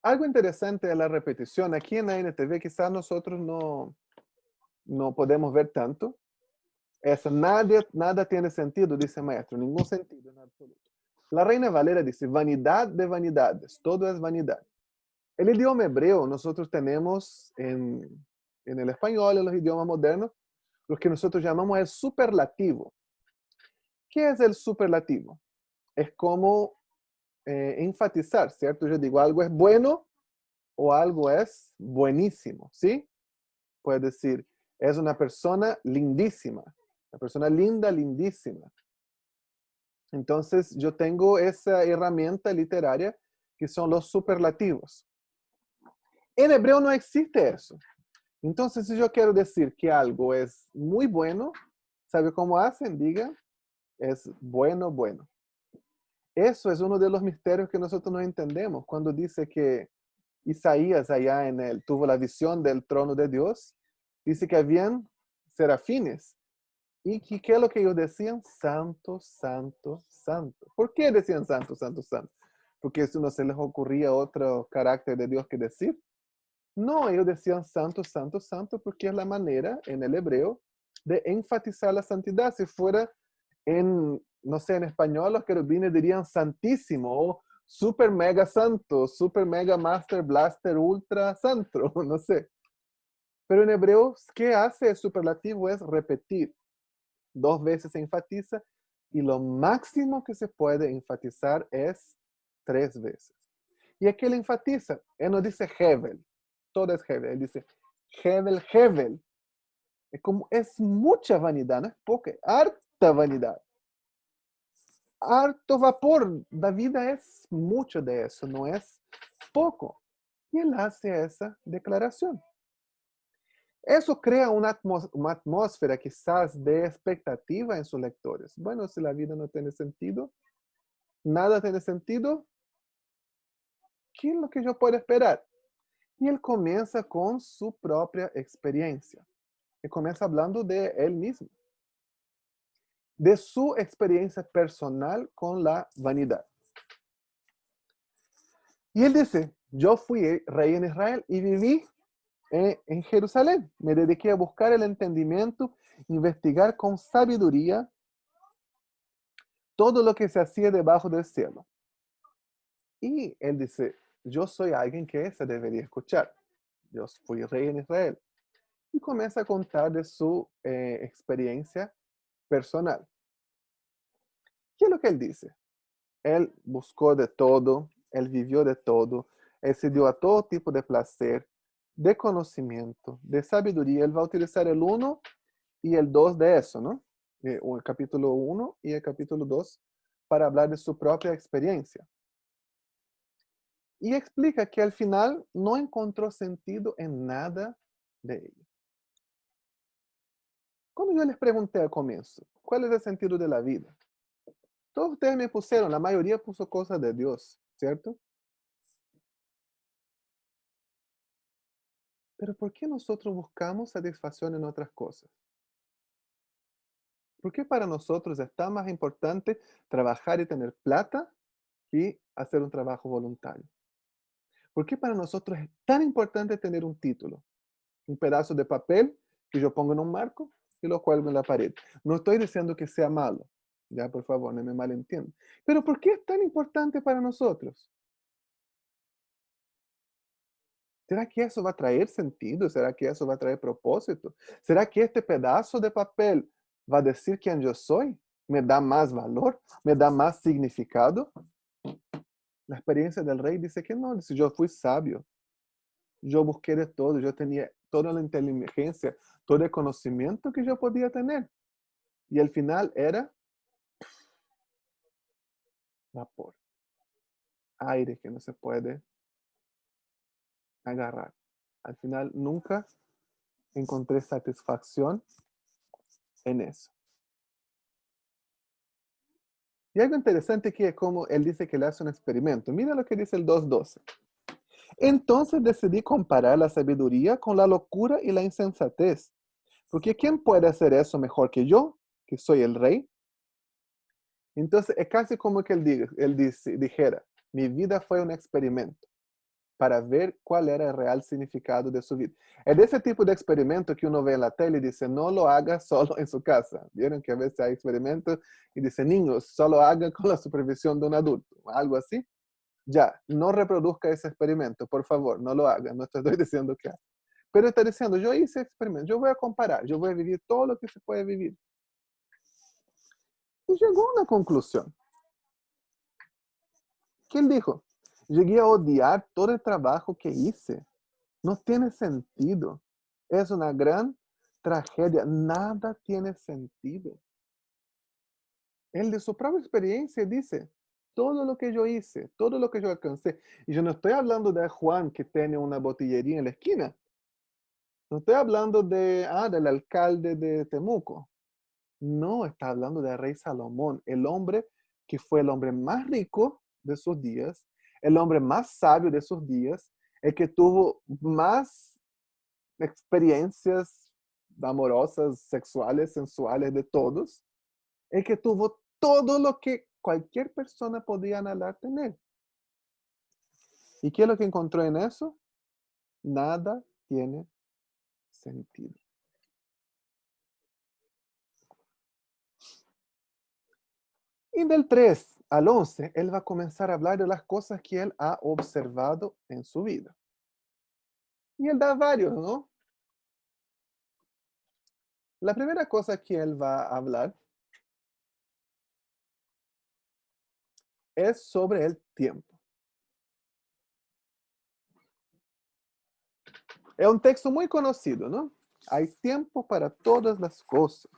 Algo interesante de la repetición, aquí en la NTV quizás nosotros no podemos ver tanto. Essa nada tiene sentido, dice el maestro, ningún sentido en absoluto. La Reina Valera dice, vanidad de vanidades, todo es vanidad. El idioma hebreo nosotros tenemos en el español, en los idiomas modernos, lo que nosotros llamamos el superlativo. ¿Qué es el superlativo? Es como enfatizar, ¿cierto? Yo digo, algo es bueno o algo es buenísimo, ¿sí? Puedes decir, es una persona lindísima, una persona linda, lindísima. Entonces, yo tengo esa herramienta literaria que son los superlativos. En hebreo no existe eso. Entonces, si yo quiero decir que algo es muy bueno, ¿sabe cómo hacen? Diga, es bueno, bueno. Eso es uno de los misterios que nosotros no entendemos. Cuando dice que Isaías allá tuvo la visión del trono de Dios, dice que habían serafines. ¿Y qué es lo que ellos decían? Santo, santo, santo. ¿Por qué decían santo, santo, santo? Porque si no se les ocurría otro carácter de Dios que decir. No, ellos decían santo, santo, santo, porque es la manera en el hebreo de enfatizar la santidad. Si fuera no sé, en español los querubines dirían santísimo o super mega santo, super mega master blaster ultra santo, no sé. Pero en hebreo, ¿qué hace el superlativo? Es repetir. 2 veces se enfatiza y lo máximo que se puede enfatizar es 3 veces. Y aquí él enfatiza, él no dice Hevel, todo es Hevel, él dice Hevel, Hevel. Es mucha vanidad, no es poca, harta vanidad. Harto vapor, la vida es mucho de eso, no es poco. Y él hace esa declaración. Eso crea una atmósfera quizás de expectativa en sus lectores. Bueno, si la vida no tiene sentido, nada tiene sentido, ¿qué es lo que yo puedo esperar? Y él comienza con su propia experiencia. Él comienza hablando de él mismo, de su experiencia personal con la vanidad. Y él dice, yo fui rey en Israel y viví en Jerusalén. Me dediqué a buscar el entendimiento, investigar con sabiduría todo lo que se hacía debajo del cielo. Y él dice, yo soy alguien que se debería escuchar. Yo fui rey en Israel. Y comienza a contar de su experiencia personal. ¿Qué es lo que él dice? Él buscó de todo, él vivió de todo, él se dio a todo tipo de placer, de conocimiento, de sabiduría. Él va a utilizar el 1 y el 2 de eso, ¿no? El capítulo 1 y el capítulo 2 para hablar de su propia experiencia. Y explica que al final no encontró sentido en nada de ello. Cuando yo les pregunté al comienzo, ¿cuál es el sentido de la vida? Todos ustedes me pusieron, la mayoría puso cosas de Dios, ¿cierto? Pero ¿por qué nosotros buscamos satisfacción en otras cosas? ¿Por qué para nosotros es tan más importante trabajar y tener plata que hacer un trabajo voluntario? ¿Por qué para nosotros es tan importante tener un título? Un pedazo de papel que yo pongo en un marco y lo cuelgo en la pared. No estoy diciendo que sea malo, ya por favor, no me malentiendan. Pero ¿por qué es tan importante para nosotros? ¿Será que eso va a traer sentido? ¿Será que eso va a traer propósito? ¿Será que este pedazo de papel va a decir quién yo soy? ¿Me da más valor? ¿Me da más significado? La experiencia del rey dice que no, dice, yo fui sabio, yo busqué de todo, yo tenía toda la inteligencia, todo el conocimiento que yo podía tener. Y al final era vapor, aire que no se puede agarrar. Al final nunca encontré satisfacción en eso. Y algo interesante aquí es como él dice que le hace un experimento. Mira lo que dice el 2.12. Entonces decidí comparar la sabiduría con la locura y la insensatez. Porque ¿quién puede hacer eso mejor que yo, que soy el rey? Entonces es casi como que dijera, mi vida fue un experimento para ver cuál era el real significado de su vida. Es de ese tipo de experimento que uno ve en la tele y dice, no lo haga solo en su casa. Vieron que a veces hay experimentos y dice, niños, solo hagan con la supervisión de un adulto, algo así. Ya, no reproduzca ese experimento, por favor, no lo haga, no te estoy diciendo que haga. Pero está diciendo, yo hice experimento, yo voy a comparar, yo voy a vivir todo lo que se puede vivir. Y llegó a una conclusión. ¿Qué él dijo? Llegué a odiar todo el trabajo que hice. No tiene sentido. Es una gran tragedia. Nada tiene sentido. Él de su propia experiencia dice, todo lo que yo hice, todo lo que yo alcancé. Y yo no estoy hablando de Juan que tiene una botillería en la esquina. No estoy hablando del alcalde de Temuco. No, está hablando del rey Salomón, el hombre que fue el hombre más rico de sus días, el hombre más sabio de sus días, el que tuvo más experiencias amorosas, sexuales, sensuales de todos, el que tuvo todo lo que cualquier persona podía anhelar tener. ¿Y qué es lo que encontró en eso? Nada tiene sentido. Y del 3 al 11, él va a comenzar a hablar de las cosas que él ha observado en su vida. Y él da varios, ¿no? La primera cosa que él va a hablar es sobre el tiempo. Es un texto muy conocido, ¿no? Hay tiempo para todas las cosas.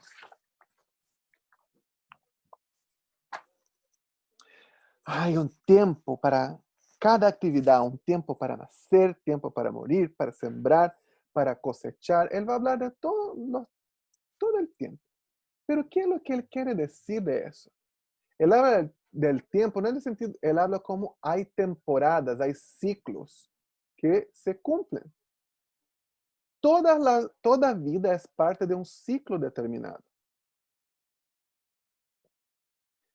Hay un tiempo para cada actividad, un tiempo para nacer, tiempo para morir, para sembrar, para cosechar. Él va a hablar de todo el tiempo. Pero ¿qué es lo que él quiere decir de eso? Él habla del tiempo, no en el sentido, él habla como hay temporadas, hay ciclos que se cumplen. Toda vida es parte de un ciclo determinado.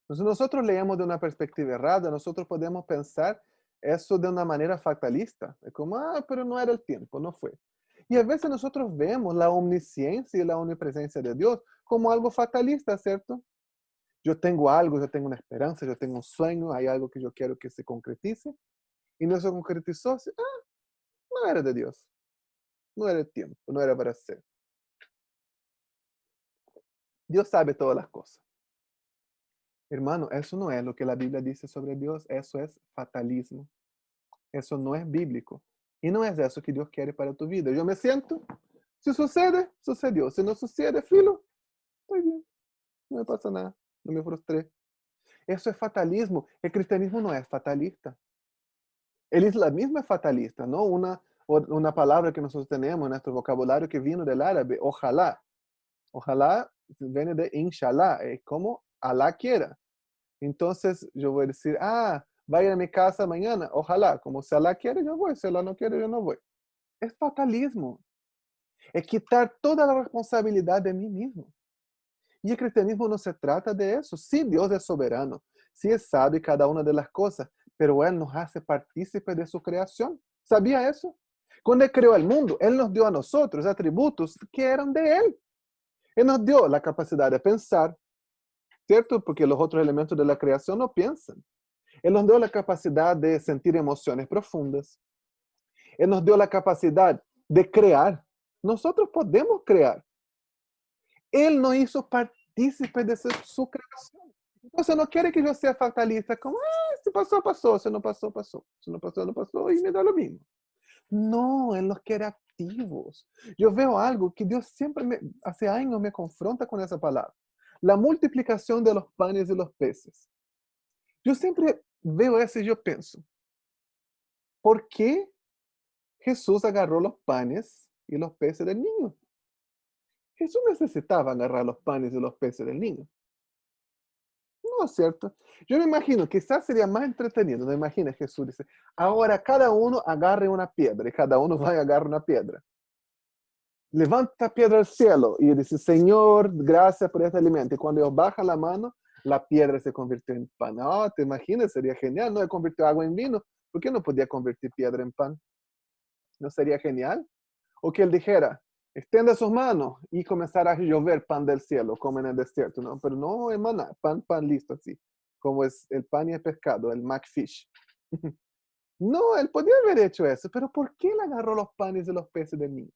Entonces nosotros leemos de una perspectiva errada, nosotros podemos pensar eso de una manera fatalista. Es como, pero no era el tiempo, no fue. Y a veces nosotros vemos la omnisciencia y la omnipresencia de Dios como algo fatalista, ¿cierto? Yo tengo algo, yo tengo una esperanza, yo tengo un sueño, hay algo que yo quiero que se concretice, y no se concretizó, no era de Dios, no era el tiempo, no era para ser. Dios sabe todas las cosas. Hermano, eso no es lo que la Biblia dice sobre Dios, eso es fatalismo. Eso no es bíblico. Y no es eso que Dios quiere para tu vida. Yo me siento, si sucede, sucedió. Si no sucede, filo, estoy bien, no me pasa nada, no me frustré. Eso es fatalismo. El cristianismo no es fatalista. El islamismo es fatalista, ¿no? Una palabra que nosotros tenemos en nuestro vocabulario que vino del árabe, ojalá. Ojalá viene de inshallah, es como Alá quiera. Entonces yo voy a decir, vaya a mi casa mañana, ojalá, como si Alá quiere, yo voy, si Alá no quiere, yo no voy. Es fatalismo. Es quitar toda la responsabilidad de mí mismo. Y el cristianismo no se trata de eso. Sí, Dios es soberano. Sí, Él sabe cada una de las cosas, pero Él nos hace partícipes de su creación. ¿Sabía eso? Cuando Él creó el mundo, Él nos dio a nosotros atributos que eran de Él. Él nos dio la capacidad de pensar, ¿cierto? Porque los otros elementos de la creación no piensan. Él nos dio la capacidad de sentir emociones profundas. Él nos dio la capacidad de crear. Nosotros podemos crear. Él nos hizo partícipes de su creación. Entonces no quiere que yo sea fatalista, como, si pasó, pasó, si no pasó, pasó. Si no pasó, no pasó, y me da lo mismo. No, Él nos quiere activos. Yo veo algo que Dios siempre, hace años me confronta con esa palabra. La multiplicación de los panes y los peces. Yo siempre veo eso y yo pienso, ¿por qué Jesús agarró los panes y los peces del niño? Jesús necesitaba agarrar los panes y los peces del niño. No, ¿cierto? Yo me imagino, quizás sería más entretenido, ¿no? Imagina, Jesús dice, ahora cada uno agarre una piedra, y cada uno va y agarra una piedra. Levanta piedra al cielo, y dice, Señor, gracias por este alimento. Y cuando ellos bajan la mano, la piedra se convirtió en pan. No, te imaginas, sería genial, ¿no? Él convirtió agua en vino. ¿Por qué no podía convertir piedra en pan? ¿No sería genial? O que él dijera, extienda sus manos y comenzara a llover pan del cielo, como en el desierto, ¿no? Pero no, hermana, pan listo así, como es el pan y el pescado, el McFish. No, él podía haber hecho eso, pero ¿por qué él agarró los panes y los peces de mí?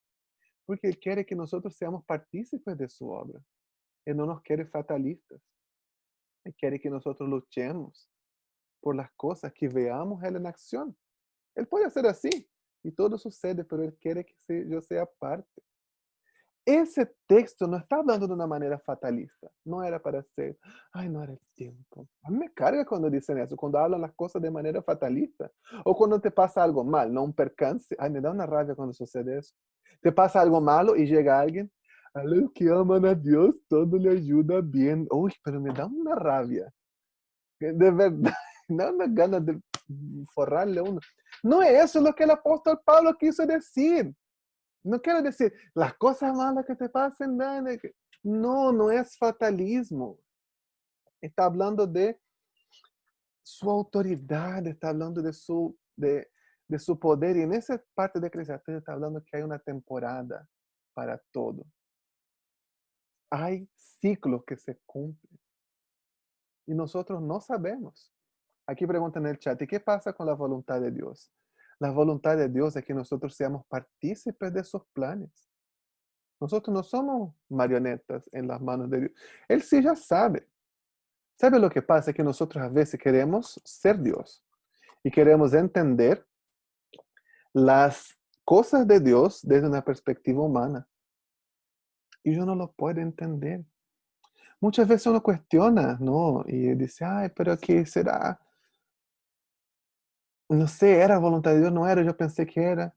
Porque él quiere que nosotros seamos partícipes de su obra. Él no nos quiere fatalistas. Él quiere que nosotros luchemos por las cosas, que veamos él en acción. Él puede hacer así y todo sucede, pero él quiere que yo sea parte. Ese texto no está hablando de una manera fatalista. No era para ser, ay, no era el tiempo. A mí me carga cuando dicen eso, cuando hablan las cosas de manera fatalista. O cuando te pasa algo mal, no un percance. Ay, me da una rabia cuando sucede eso. Te pasa algo malo y llega alguien, a los que aman a Dios, todo le ayuda bien. Uy, pero me da una rabia. De verdad, me da una ganas de forrarle a uno. No es eso lo que el apóstol Pablo quiso decir. No quiero decir, las cosas malas que te pasen, Dani. No, no es fatalismo. Está hablando de su autoridad, está hablando de su poder. Y en esa parte de Eclesiastés está hablando que hay una temporada para todo. Hay ciclos que se cumplen. Y nosotros no sabemos. Aquí preguntan en el chat, ¿y qué pasa con la voluntad de Dios? La voluntad de Dios es que nosotros seamos partícipes de sus planes. Nosotros no somos marionetas en las manos de Dios. Él sí ya sabe. ¿Sabe lo que pasa? Es que nosotros a veces queremos ser Dios y queremos entender las cosas de Dios desde una perspectiva humana. Y yo no lo puedo entender. Muchas veces uno cuestiona, ¿no? Y dice, ay, pero ¿qué será? No sé, ¿era voluntad de Dios? No era, yo pensé que era.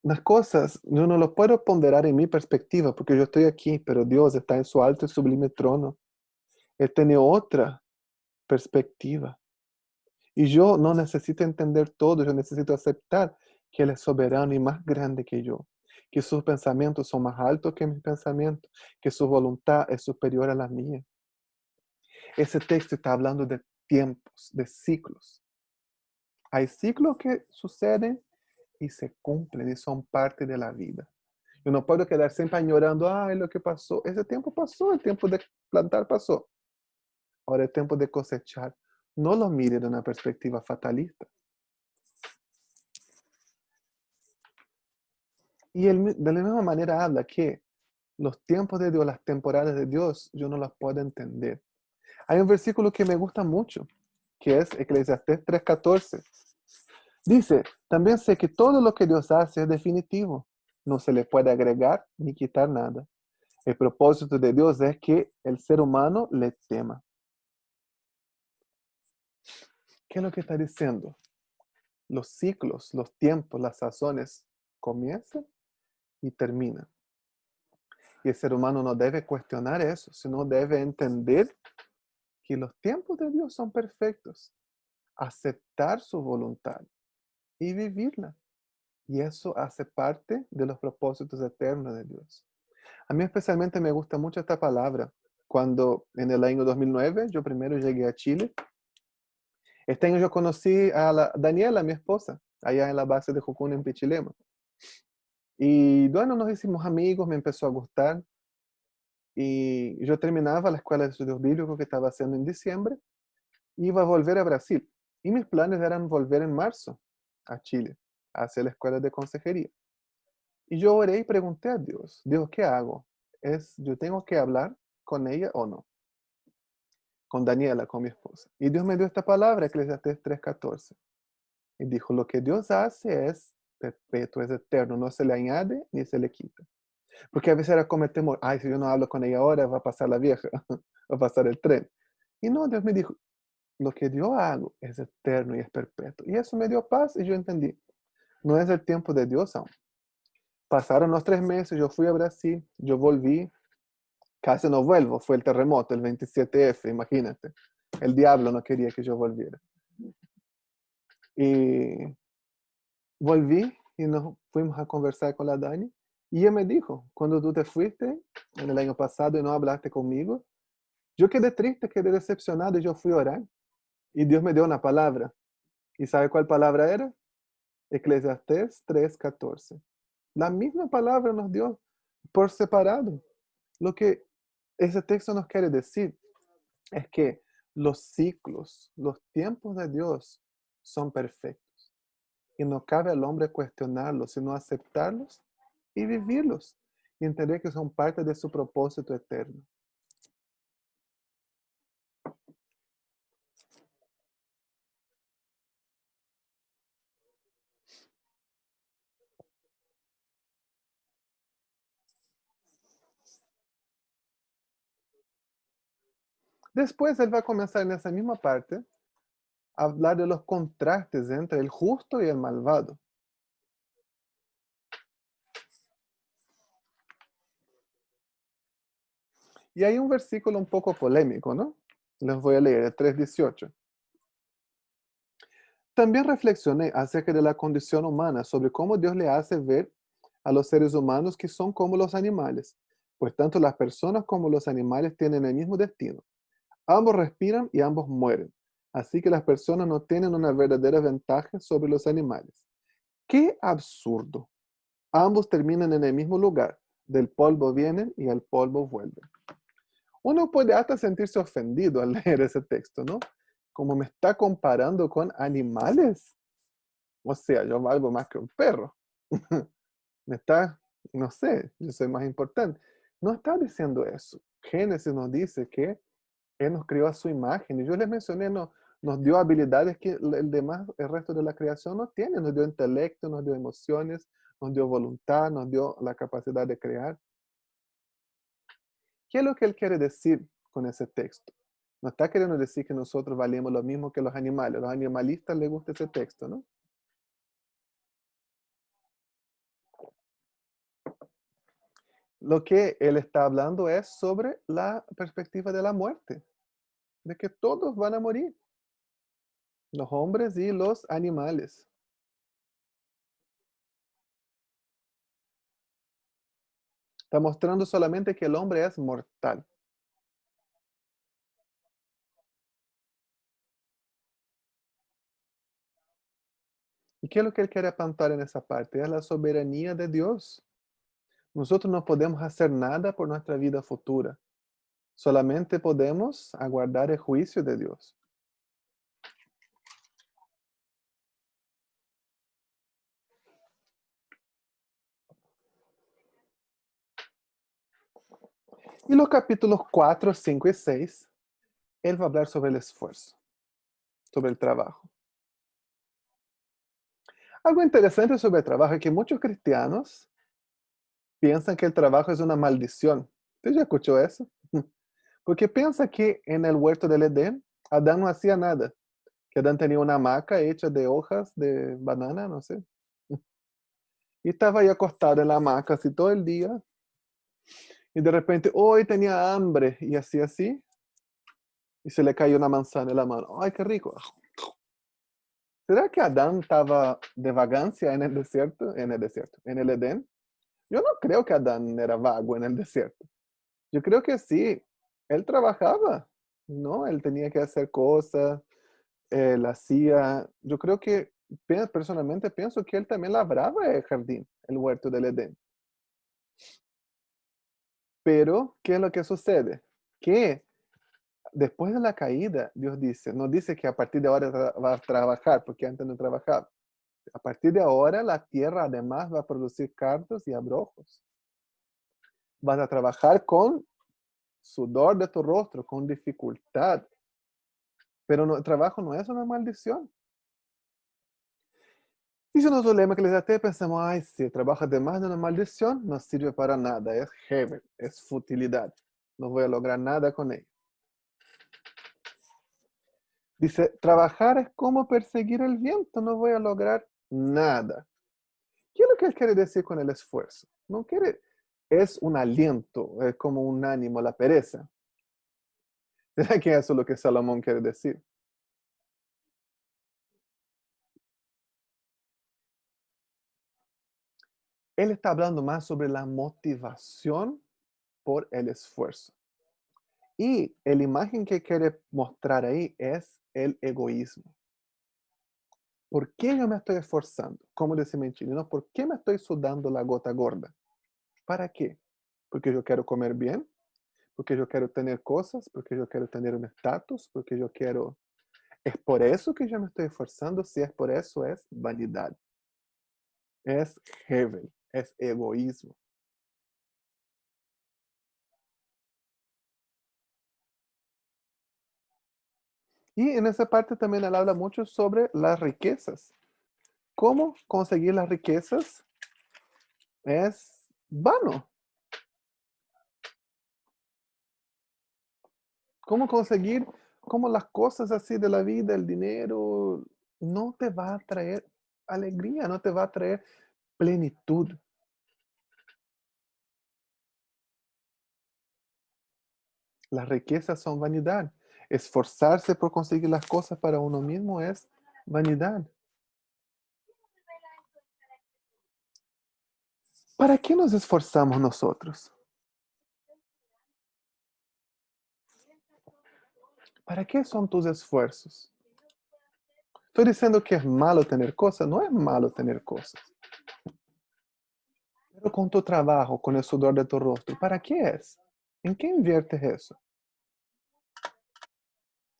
Las cosas, yo no lo puedo ponderar en mi perspectiva porque yo estoy aquí, pero Dios está en su alto y sublime trono. Él tiene otra perspectiva. Y yo no necesito entender todo, yo necesito aceptar que Él es soberano y más grande que yo, que sus pensamientos son más altos que mis pensamientos, que su voluntad es superior a la mía. Ese texto está hablando de tiempos, de ciclos. Hay ciclos que suceden y se cumplen y son parte de la vida. Yo no puedo quedar siempre añorando, ay, lo que pasó. Ese tiempo pasó, el tiempo de plantar pasó. Ahora es tiempo de cosechar. No lo mire de una perspectiva fatalista. Y él de la misma manera habla que los tiempos de Dios, las temporadas de Dios, yo no las puedo entender. Hay un versículo que me gusta mucho, que es Eclesiastés 3:14. Dice, también sé que todo lo que Dios hace es definitivo. No se le puede agregar ni quitar nada. El propósito de Dios es que el ser humano le tema. ¿Qué es lo que está diciendo? Los ciclos, los tiempos, las sazones comienzan y terminan. Y el ser humano no debe cuestionar eso, sino debe entender que los tiempos de Dios son perfectos. Aceptar su voluntad y vivirla. Y eso hace parte de los propósitos eternos de Dios. A mí especialmente me gusta mucho esta palabra. Cuando en el año 2009 yo primero llegué a Chile, este año yo conocí a Daniela, mi esposa, allá en la base de Jucún en Pichilemu. Y bueno, nos hicimos amigos, me empezó a gustar. Y yo terminaba la escuela de estudios bíblicos que estaba haciendo en diciembre, iba a volver a Brasil. Y mis planes eran volver en marzo a Chile, a hacer la escuela de consejería. Y yo oré y pregunté a Dios, Dios, ¿qué hago? ¿Yo tengo que hablar con ella o no? Con Daniela, con mi esposa. Y Dios me dio esta palabra, Eclesiastés 3:14. Y dijo, lo que Dios hace es perpetuo, es eterno, no se le añade ni se le quita. Porque a veces era como temor, ay, si yo no hablo con ella ahora, va a pasar la vieja, va a pasar el tren. Y no, Dios me dijo, lo que yo hago es eterno y es perpetuo. Y eso me dio paz y yo entendí, no es el tiempo de Dios aún. Pasaron los 3 meses, yo fui a Brasil, yo volví, Casi no vuelvo, fue el terremoto, el 27F, imagínate. El diablo no quería que yo volviera. Y volví y nos fuimos a conversar con la Dani. Y ella me dijo, cuando tú te fuiste en el año pasado y no hablaste conmigo, yo quedé triste, quedé decepcionado y yo fui a orar. Y Dios me dio una palabra. ¿Y sabe cuál palabra era? Eclesiastés 3:14. La misma palabra nos dio por separado. Lo que ese texto nos quiere decir es que los ciclos, los tiempos de Dios son perfectos. Y no cabe al hombre cuestionarlos, sino aceptarlos y vivirlos. Y entender que son parte de su propósito eterno. Después él va a comenzar en esa misma parte a hablar de los contrastes entre el justo y el malvado. Y hay un versículo un poco polémico, ¿no? Les voy a leer, el 3:18. También reflexioné acerca de la condición humana, sobre cómo Dios le hace ver a los seres humanos que son como los animales, pues tanto las personas como los animales tienen el mismo destino. Ambos respiran y ambos mueren, así que las personas no tienen una verdadera ventaja sobre los animales. ¡Qué absurdo! Ambos terminan en el mismo lugar, del polvo vienen y al polvo vuelven. Uno puede hasta sentirse ofendido al leer ese texto, ¿no? Como me está comparando con animales. O sea, yo valgo más que un perro. Me está, no sé, yo soy más importante. No está diciendo eso. Génesis nos dice que Él nos creó a su imagen. Y yo les mencioné, nos dio habilidades que el resto de la creación no tiene. Nos dio intelecto, nos dio emociones, nos dio voluntad, nos dio la capacidad de crear. ¿Qué es lo que Él quiere decir con ese texto? No está queriendo decir que nosotros valemos lo mismo que los animales. A los animalistas les gusta ese texto, ¿no? Lo que él está hablando es sobre la perspectiva de la muerte, de que todos van a morir, los hombres y los animales. Está mostrando solamente que el hombre es mortal. ¿Y qué es lo que él quiere apuntar en esa parte? Es la soberanía de Dios. Nosotros no podemos hacer nada por nuestra vida futura. Solamente podemos aguardar el juicio de Dios. Y los capítulos 4, 5 y 6, él va a hablar sobre el esfuerzo, sobre el trabajo. Algo interesante sobre el trabajo es que muchos cristianos piensan que el trabajo es una maldición. ¿Usted ya escuchó eso? Porque piensa que en el huerto del Edén, Adán no hacía nada. Que Adán tenía una hamaca hecha de hojas de banana, no sé. Y estaba ahí acostado en la hamaca así todo el día. Y de repente, hoy tenía hambre. Y así, así. Y se le cayó una manzana en la mano. ¡Ay, qué rico! ¿Será que Adán estaba de vagancia en el desierto? En el Edén. Yo no creo que Adán era vago en el desierto. Yo creo que sí. Él trabajaba, ¿no? Él tenía que hacer cosas, él hacía. Yo creo que, personalmente, pienso que él también labraba el jardín, el huerto del Edén. Pero, ¿qué es lo que sucede? Que después de la caída, Dios dice, no dice que a partir de ahora va a trabajar, porque antes no trabajaba. A partir de ahora, la tierra además va a producir cardos y abrojos. Vas a trabajar con sudor de tu rostro, con dificultad. Pero el trabajo no es una maldición. Y si nosotros leemos Eclesiastés, pensamos, ay, si el trabajo además de una maldición, no sirve para nada, es heaven, es futilidad. No voy a lograr nada con ello. Dice, trabajar es como perseguir el viento, no voy a lograr nada. ¿Qué es lo que él quiere decir con el esfuerzo? No quiere, es un aliento, es como un ánimo, la pereza. ¿Será que eso es lo que Salomón quiere decir? Él está hablando más sobre la motivación por el esfuerzo. Y la imagen que quiere mostrar ahí es el egoísmo. ¿Por qué yo me estoy esforzando? Como decimos en Chile, ¿no? ¿Por qué me estoy sudando la gota gorda? ¿Para qué? Porque yo quiero comer bien, porque yo quiero tener cosas, porque yo quiero tener un estatus, porque yo quiero... ¿Es por eso que yo me estoy esforzando? Si es por eso, es vanidad. Es hevel, es egoísmo. Y en esa parte también él habla mucho sobre las riquezas. ¿Cómo conseguir las riquezas? Es vano. ¿Cómo conseguir? Cómo las cosas así de la vida, el dinero, no te va a traer alegría, no te va a traer plenitud. Las riquezas son vanidad. Esforzarse por conseguir las cosas para uno mismo es vanidad. ¿Para qué nos esforzamos nosotros? ¿Para qué son tus esfuerzos? Estoy diciendo que es malo tener cosas, no es malo tener cosas. Pero con tu trabajo, con el sudor de tu rostro, ¿para qué es? ¿En qué inviertes eso?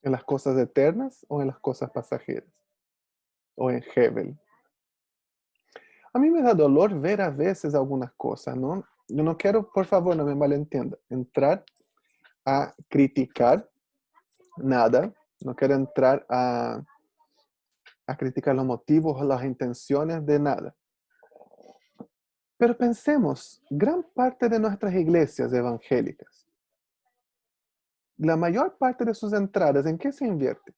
¿En las cosas eternas o en las cosas pasajeras? ¿O en Hebel? A mí me da dolor ver a veces algunas cosas, ¿no? Yo no quiero, por favor, no me malentienda, entrar a criticar nada, no quiero entrar a criticar los motivos o las intenciones de nada. Pero pensemos, gran parte de nuestras iglesias evangélicas, la mayor parte de sus entradas, ¿en qué se invierte?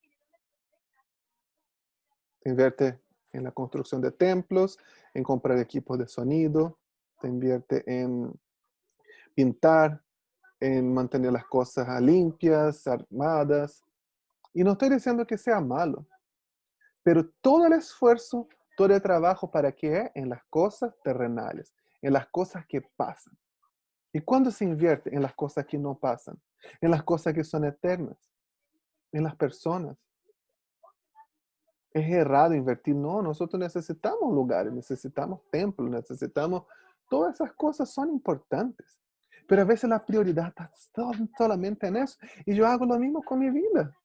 Se invierte en la construcción de templos, en comprar equipos de sonido, se invierte en pintar, en mantener las cosas limpias, armadas. Y no estoy diciendo que sea malo, pero todo el esfuerzo, todo el trabajo, ¿para qué es? En las cosas terrenales, en las cosas que pasan. ¿Y cuándo se invierte? En las cosas que no pasan, en las cosas que son eternas, en las personas. Es errado invertir. No, nosotros necesitamos lugares, necesitamos templos, necesitamos... Todas esas cosas son importantes. Pero a veces la prioridad está solamente en eso. Y yo hago lo mismo con mi vida.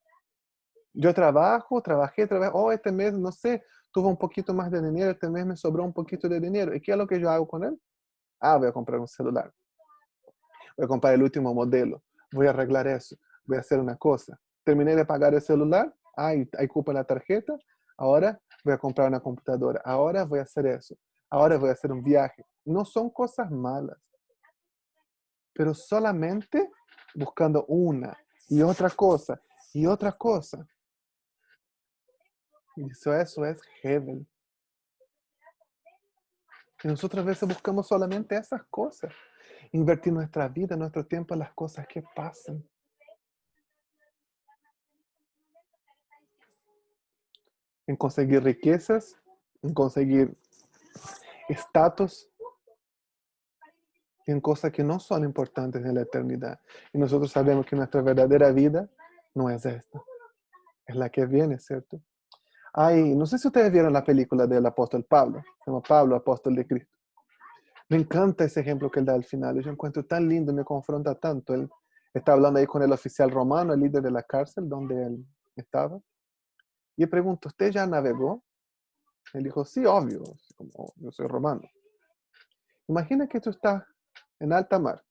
Yo trabajé. Oh, este mes, no sé, tuve un poquito más de dinero, este mes me sobró un poquito de dinero. ¿Y qué es lo que yo hago con él? Ah, voy a comprar un celular. Voy a comprar el último modelo. Voy a arreglar eso. Voy a hacer una cosa. Terminé de pagar el celular. Hay cupo en la tarjeta. Ahora voy a comprar una computadora. Ahora voy a hacer eso. Ahora voy a hacer un viaje. No son cosas malas. Pero solamente buscando una y otra cosa y otra cosa. Y eso es heaven. Y nosotros a veces buscamos solamente esas cosas. Invertir nuestra vida, nuestro tiempo en las cosas que pasan. En conseguir riquezas, en conseguir estatus, en cosas que no son importantes en la eternidad. Y nosotros sabemos que nuestra verdadera vida no es esta, es la que viene, ¿cierto? No sé si ustedes vieron la película del apóstol Pablo, se llama Pablo, apóstol de Cristo. Me encanta ese ejemplo que él da al final, yo encuentro tan lindo, me confronta tanto. Él está hablando ahí con el oficial romano, el líder de la cárcel donde él estaba, y le pregunto, ¿usted ya navegó? Él dijo, sí, obvio, como yo soy romano. Imagina que tú estás en alta mar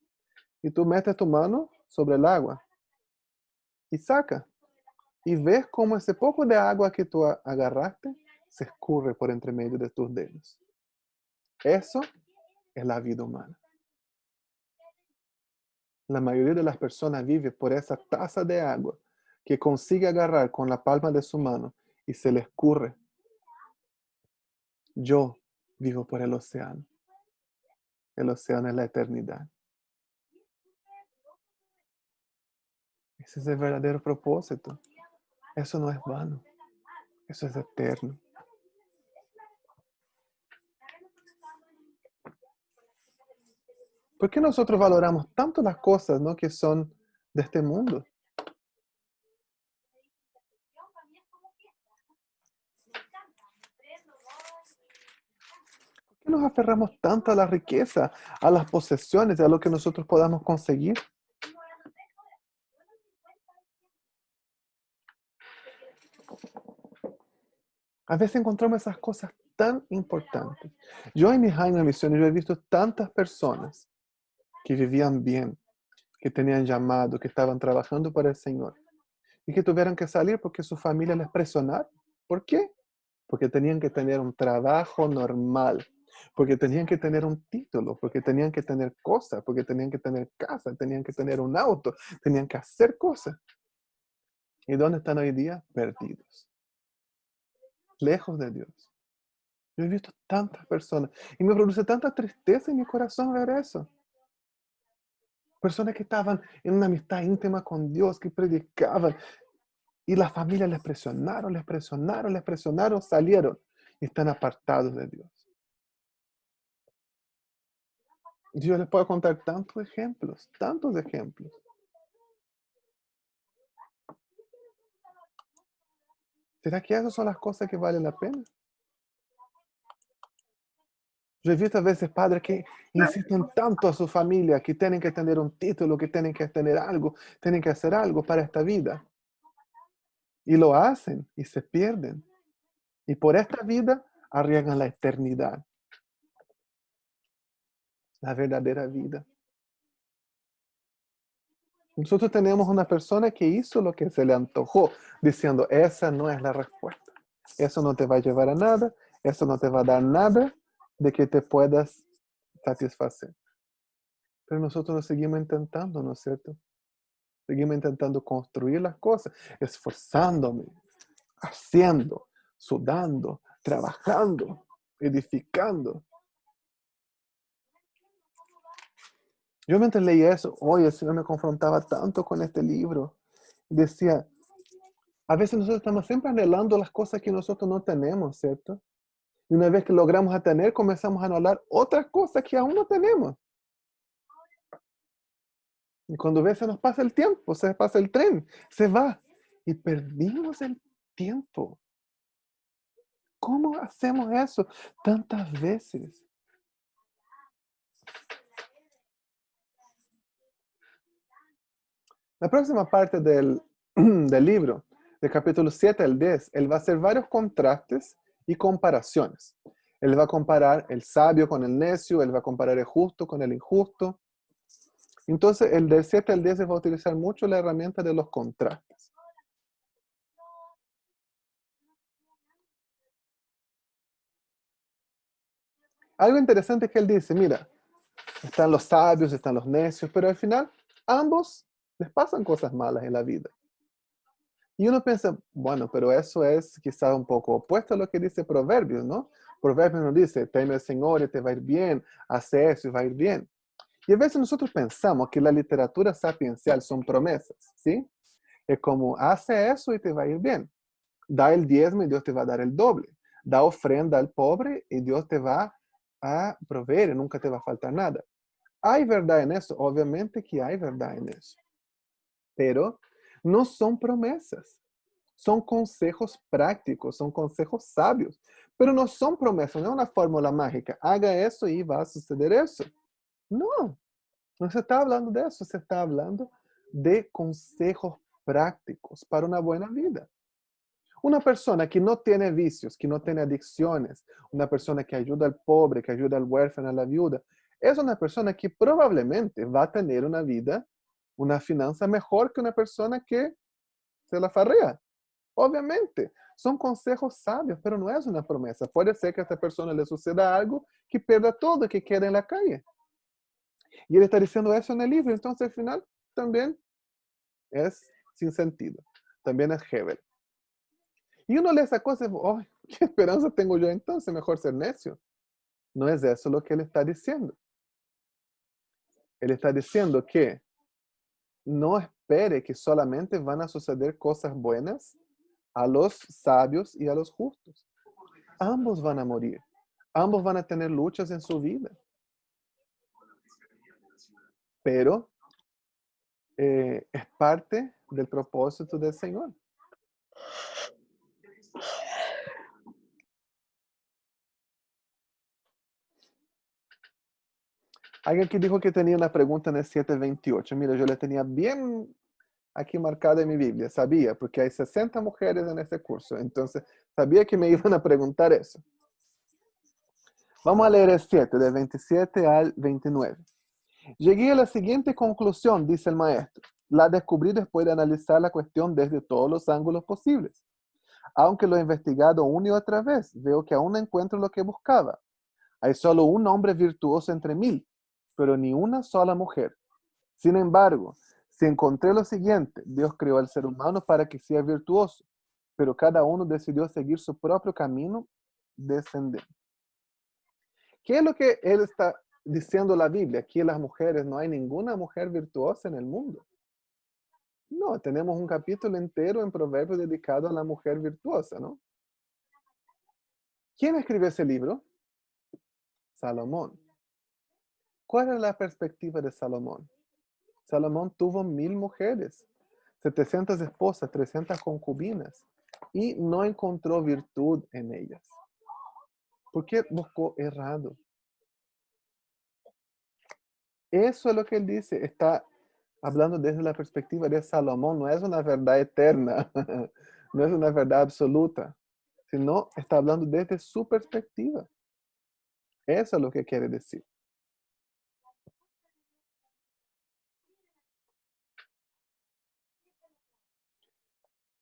y tú metes tu mano sobre el agua y sacas y ves cómo ese poco de agua que tú agarraste se escurre por entre medio de tus dedos. Eso es la vida humana. La mayoría de las personas vive por esa taza de agua que consigue agarrar con la palma de su mano y se le escurre. Yo vivo por el océano. El océano es la eternidad. Ese es el verdadero propósito. Eso no es vano. Eso es eterno. ¿Por qué nosotros valoramos tanto las cosas, ¿no?, que son de este mundo? ¿Por qué nos aferramos tanto a la riqueza, a las posesiones, a lo que nosotros podamos conseguir? A veces encontramos esas cosas tan importantes. Yo en mis años de misiones, yo he visto tantas personas que vivían bien, que tenían llamado, que estaban trabajando para el Señor, y que tuvieron que salir porque su familia les presionaron. ¿Por qué? Porque tenían que tener un trabajo normal, porque tenían que tener un título, porque tenían que tener cosas, porque tenían que tener casa, tenían que tener un auto, tenían que hacer cosas. ¿Y dónde están hoy día? Perdidos, lejos de Dios. Yo he visto tantas personas y me produce tanta tristeza en mi corazón ver eso. Personas que estaban en una amistad íntima con Dios, que predicaban, y la familia les presionaron, les presionaron, les presionaron, salieron y están apartados de Dios. Y yo les puedo contar tantos ejemplos, tantos ejemplos. ¿Será que esas son las cosas que valen la pena? Yo he visto a veces padres que insisten tanto a su familia, que tienen que tener un título, que tienen que tener algo, tienen que hacer algo para esta vida. Y lo hacen y se pierden. Y por esta vida arriesgan la eternidad, la verdadera vida. Nosotros tenemos una persona que hizo lo que se le antojó, diciendo, esa no es la respuesta. Eso no te va a llevar a nada, eso no te va a dar nada de que te puedas satisfacer. Pero nosotros lo seguimos intentando, ¿no es cierto? Seguimos intentando construir las cosas, esforzándome, haciendo, sudando, trabajando, edificando. Yo mientras leía eso, hoy el Señor me confrontaba tanto con este libro. Decía, a veces nosotros estamos siempre anhelando las cosas que nosotros no tenemos, ¿cierto? Y una vez que logramos a tener, comenzamos a anhelar otras cosas que aún no tenemos. Y cuando a veces nos pasa el tiempo, se pasa el tren, se va. Y perdimos el tiempo. ¿Cómo hacemos eso tantas veces? La próxima parte del, del libro, del capítulo 7 al 10, él va a hacer varios contrastes y comparaciones. Él va a comparar el sabio con el necio, él va a comparar el justo con el injusto. Entonces, el del 7 al 10 va a utilizar mucho la herramienta de los contrastes. Algo interesante es que él dice, mira, están los sabios, están los necios, pero al final ambos les pasan cosas malas en la vida. Y uno piensa, bueno, pero eso es quizá un poco opuesto a lo que dice Proverbios, ¿no? Proverbios nos dice, teme al Señor y te va a ir bien, hace eso y va a ir bien. Y a veces nosotros pensamos que la literatura sapiencial son promesas, ¿sí? Es como, hace eso y te va a ir bien. Da el diezmo y Dios te va a dar el doble. Da ofrenda al pobre y Dios te va a proveer y nunca te va a faltar nada. ¿Hay verdad en eso? Obviamente que hay verdad en eso. Pero no son promesas. Son consejos prácticos, son consejos sabios. Pero no son promesas, no es una fórmula mágica. Haga eso y va a suceder eso. No, no se está hablando de eso. Se está hablando de consejos prácticos para una buena vida. Una persona que no tiene vicios, que no tiene adicciones, una persona que ayuda al pobre, que ayuda al huérfano, a la viuda, es una persona que probablemente va a tener una vida, una finanza mejor que una persona que se la farrea. Obviamente, son consejos sabios, pero no es una promesa. Puede ser que a esta persona le suceda algo que pierda todo, que quede en la calle. Y él está diciendo eso en el libro, entonces al final también es sin sentido. También es Hebel. Y uno lee esa cosa y dice, oh, ¿qué esperanza tengo yo entonces? Mejor ser necio. No es eso lo que él está diciendo. Él está diciendo que no espere que solamente van a suceder cosas buenas a los sabios y a los justos. Ambos van a morir. Ambos van a tener luchas en su vida. Pero es parte del propósito del Señor. Alguien que dijo que tenía una pregunta en el 7:28. Mira, yo la tenía bien aquí marcada en mi Biblia. Sabía, porque hay 60 mujeres en este curso. Entonces, sabía que me iban a preguntar eso. Vamos a leer el 7, del 27 al 29. Llegué a la siguiente conclusión, dice el maestro. La descubrí después de analizar la cuestión desde todos los ángulos posibles. Aunque lo he investigado una y otra vez, veo que aún no encuentro lo que buscaba. Hay solo un hombre virtuoso entre 1000, pero ni una sola mujer. Sin embargo, si encontré lo siguiente, Dios creó al ser humano para que sea virtuoso, pero cada uno decidió seguir su propio camino descendente. ¿Qué es lo que él está diciendo la Biblia? Aquí las mujeres, no hay ninguna mujer virtuosa en el mundo. No, tenemos un capítulo entero en Proverbios dedicado a la mujer virtuosa, ¿no? ¿Quién escribió ese libro? Salomón. ¿Cuál es la perspectiva de Salomón? Salomón tuvo 1000 mujeres, 700 esposas, 300 concubinas y no encontró virtud en ellas. ¿Por qué buscó errado? Eso es lo que él dice. Está hablando desde la perspectiva de Salomón. No es una verdad eterna, no es una verdad absoluta, sino está hablando desde su perspectiva. Eso es lo que quiere decir.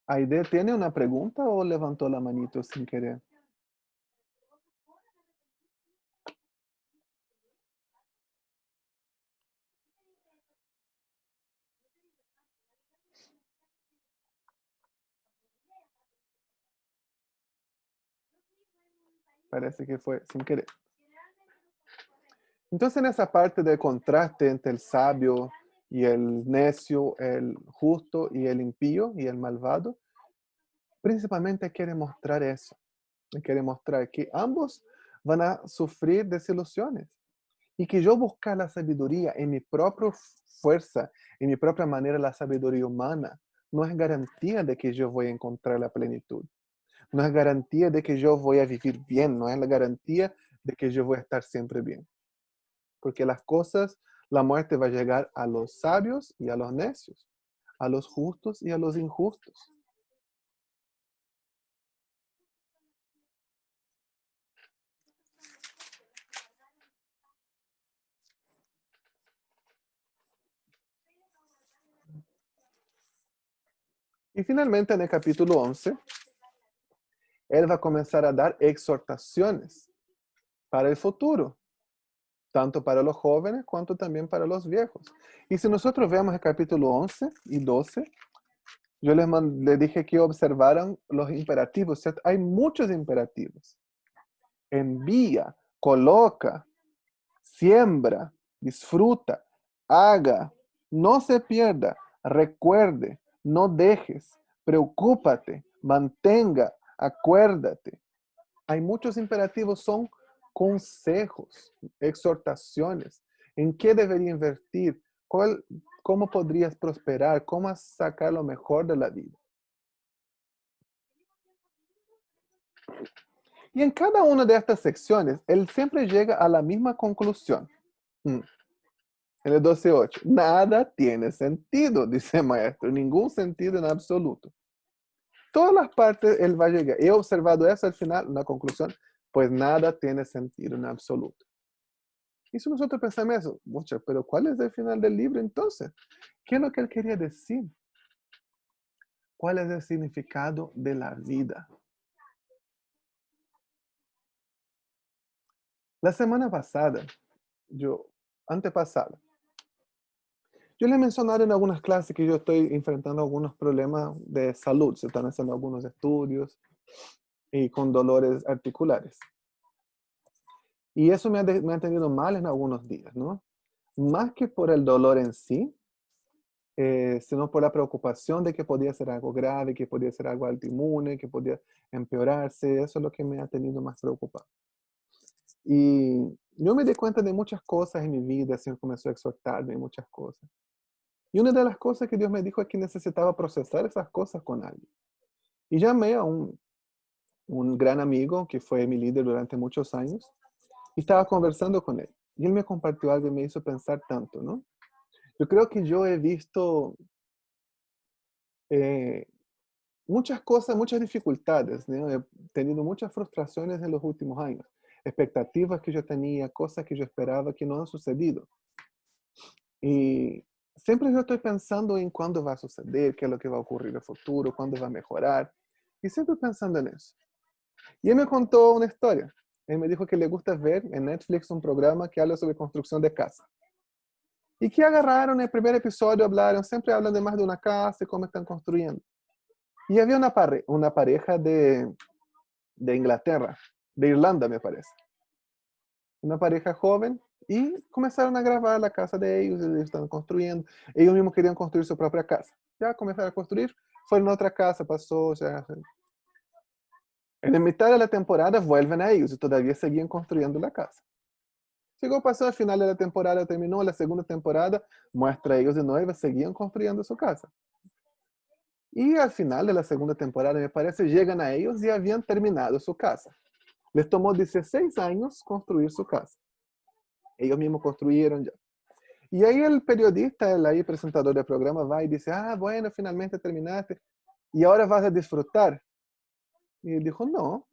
Aide, ¿tiene una pregunta o levantó la manito sin querer? Parece que fue sin querer. Entonces, en esa parte del contraste entre el sabio y el necio, el justo y el impío y el malvado, principalmente quiere mostrar eso. Quiere mostrar que ambos van a sufrir desilusiones y que yo buscar la sabiduría en mi propia fuerza, en mi propia manera, la sabiduría humana, no es garantía de que yo voy a encontrar la plenitud. No es garantía de que yo voy a vivir bien, no es la garantía de que yo voy a estar siempre bien. Porque las cosas, la muerte va a llegar a los sabios y a los necios, a los justos y a los injustos. Y finalmente en el capítulo 11, él va a comenzar a dar exhortaciones para el futuro, tanto para los jóvenes cuanto también para los viejos. Y si nosotros vemos el capítulo 11 y 12, yo les dije que observaran los imperativos, ¿cierto? Hay muchos imperativos. Envía, coloca, siembra, disfruta, haga, no se pierda, recuerde, no dejes, preocúpate, mantenga, acuérdate. Hay muchos imperativos, son consejos, exhortaciones. ¿En qué debería invertir? ¿Cómo podrías prosperar? ¿Cómo sacar lo mejor de la vida? Y en cada una de estas secciones, él siempre llega a la misma conclusión. En el 12:8, nada tiene sentido, dice el maestro, ningún sentido en absoluto. Todas las partes él va a llegar. He observado eso al final, una conclusión, pues nada tiene sentido en absoluto. Y si nosotros pensamos eso, mucho, pero ¿cuál es el final del libro entonces? ¿Qué es lo que él quería decir? ¿Cuál es el significado de la vida? La semana pasada, antepasada, yo le mencioné en algunas clases que yo estoy enfrentando algunos problemas de salud. Se están haciendo algunos estudios y con dolores articulares. Y eso me ha tenido mal en algunos días, ¿no? más que por el dolor en sí, sino por la preocupación de que podía ser algo grave, que podía ser algo autoinmune, que podía empeorarse. Eso es lo que me ha tenido más preocupado. Y yo me di cuenta de muchas cosas en mi vida, el Señor comenzó a exhortarme en muchas cosas. Y una de las cosas que Dios me dijo es que necesitaba procesar esas cosas con alguien. Y llamé a un gran amigo que fue mi líder durante muchos años y estaba conversando con él. Y él me compartió algo y me hizo pensar tanto, ¿no? Yo creo que yo he visto eh, muchas cosas, muchas dificultades, ¿no? He tenido muchas frustraciones en los últimos años. Expectativas que yo tenía, cosas que yo esperaba que no han sucedido. Y siempre yo estoy pensando en cuándo va a suceder, qué es lo que va a ocurrir en el futuro, cuándo va a mejorar. Y siempre pensando en eso. Y él me contó una historia. Él me dijo que le gusta ver en Netflix un programa que habla sobre construcción de casa. Y que agarraron el primer episodio, hablaron, siempre hablan de más de una casa y cómo están construyendo. Y había una pareja de Inglaterra, de Irlanda me parece. Una pareja joven y comenzaron a grabar la casa de ellos, ellos estaban construyendo. Ellos mismos querían construir su propia casa. Ya comenzaron a construir, fueron a otra casa, pasó, ya. En la mitad de la temporada vuelven a ellos y todavía seguían construyendo la casa. Llegó, pasó al final de la temporada, terminó la segunda temporada, muestra a ellos de nuevo, seguían construyendo su casa. Y al final de la segunda temporada, me parece, llegan a ellos y habían terminado su casa. Les tomó 16 años construir su casa. Ellos mismos construyeron ya. Y ahí el periodista, el ahí presentador del programa, va y dice, bueno, finalmente terminaste. Y ahora vas a disfrutar. Y él dijo, no,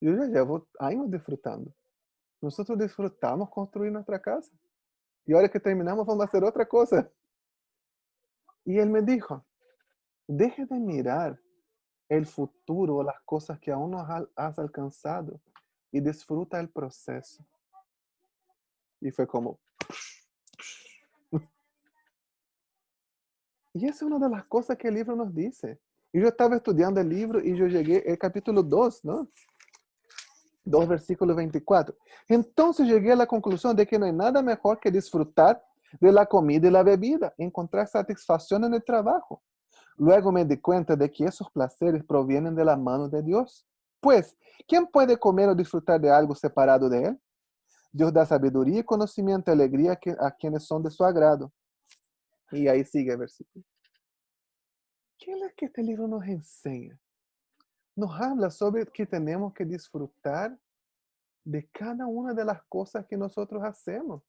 yo ya llevo años disfrutando. Nosotros disfrutamos construir nuestra casa. Y ahora que terminamos vamos a hacer otra cosa. Y él me dijo, deje de mirar el futuro, las cosas que aún no has alcanzado y disfruta el proceso. Y fue como... Y esa es una de las cosas que el libro nos dice. Y yo estaba estudiando el libro y yo llegué al capítulo 2, ¿no? 2, versículo 24. Entonces llegué a la conclusión de que no hay nada mejor que disfrutar de la comida y la bebida, encontrar satisfacción en el trabajo. Luego me di cuenta de que esos placeres provienen de la mano de Dios. Pues, ¿quién puede comer o disfrutar de algo separado de Él? Dios da sabiduría, conocimiento y alegría a quienes son de su agrado. Y ahí sigue el versículo. ¿Qué es lo que este libro nos enseña? Nos habla sobre que tenemos que disfrutar de cada una de las cosas que nosotros hacemos.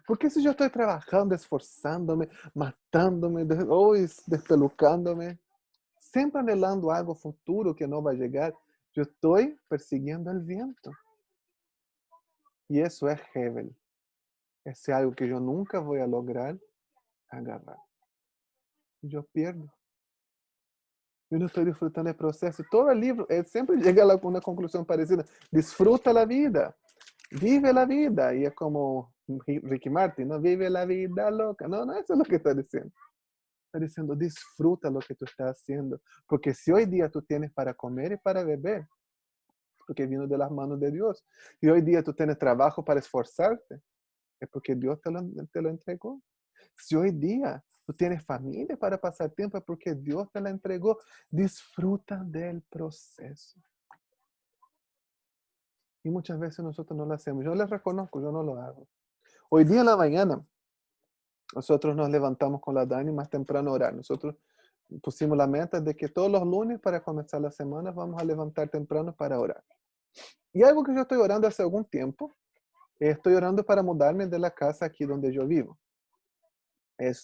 Porque si yo estoy trabajando, esforzándome, matándome, despelucándome, siempre anhelando algo futuro que no va a llegar, yo estoy persiguiendo el viento. Y eso es Hebel. Es algo que yo nunca voy a lograr agarrar. Y yo pierdo. Yo no estoy disfrutando el proceso. Todo el libro siempre llega a una conclusión parecida. Disfruta la vida. Vive la vida. Y es como Ricky Martin, ¿no? Vive la vida loca. No, no, eso es lo que está diciendo. Está diciendo, disfruta lo que tú estás haciendo. Porque si hoy día tú tienes para comer y para beber, porque vino de las manos de Dios. Y hoy día tú tienes trabajo para esforzarte, es porque Dios te lo entregó. Si hoy día tú tienes familia para pasar tiempo, es porque Dios te la entregó. Disfruta del proceso. Y muchas veces nosotros no lo hacemos. Yo les reconozco, yo no lo hago. Hoy día en la mañana, nosotros nos levantamos con la Dani más temprano a orar. Nosotros pusimos la meta de que todos los lunes para comenzar la semana vamos a levantar temprano para orar. Y algo que yo estoy orando hace algún tiempo, estoy orando para mudarme de la casa aquí donde yo vivo.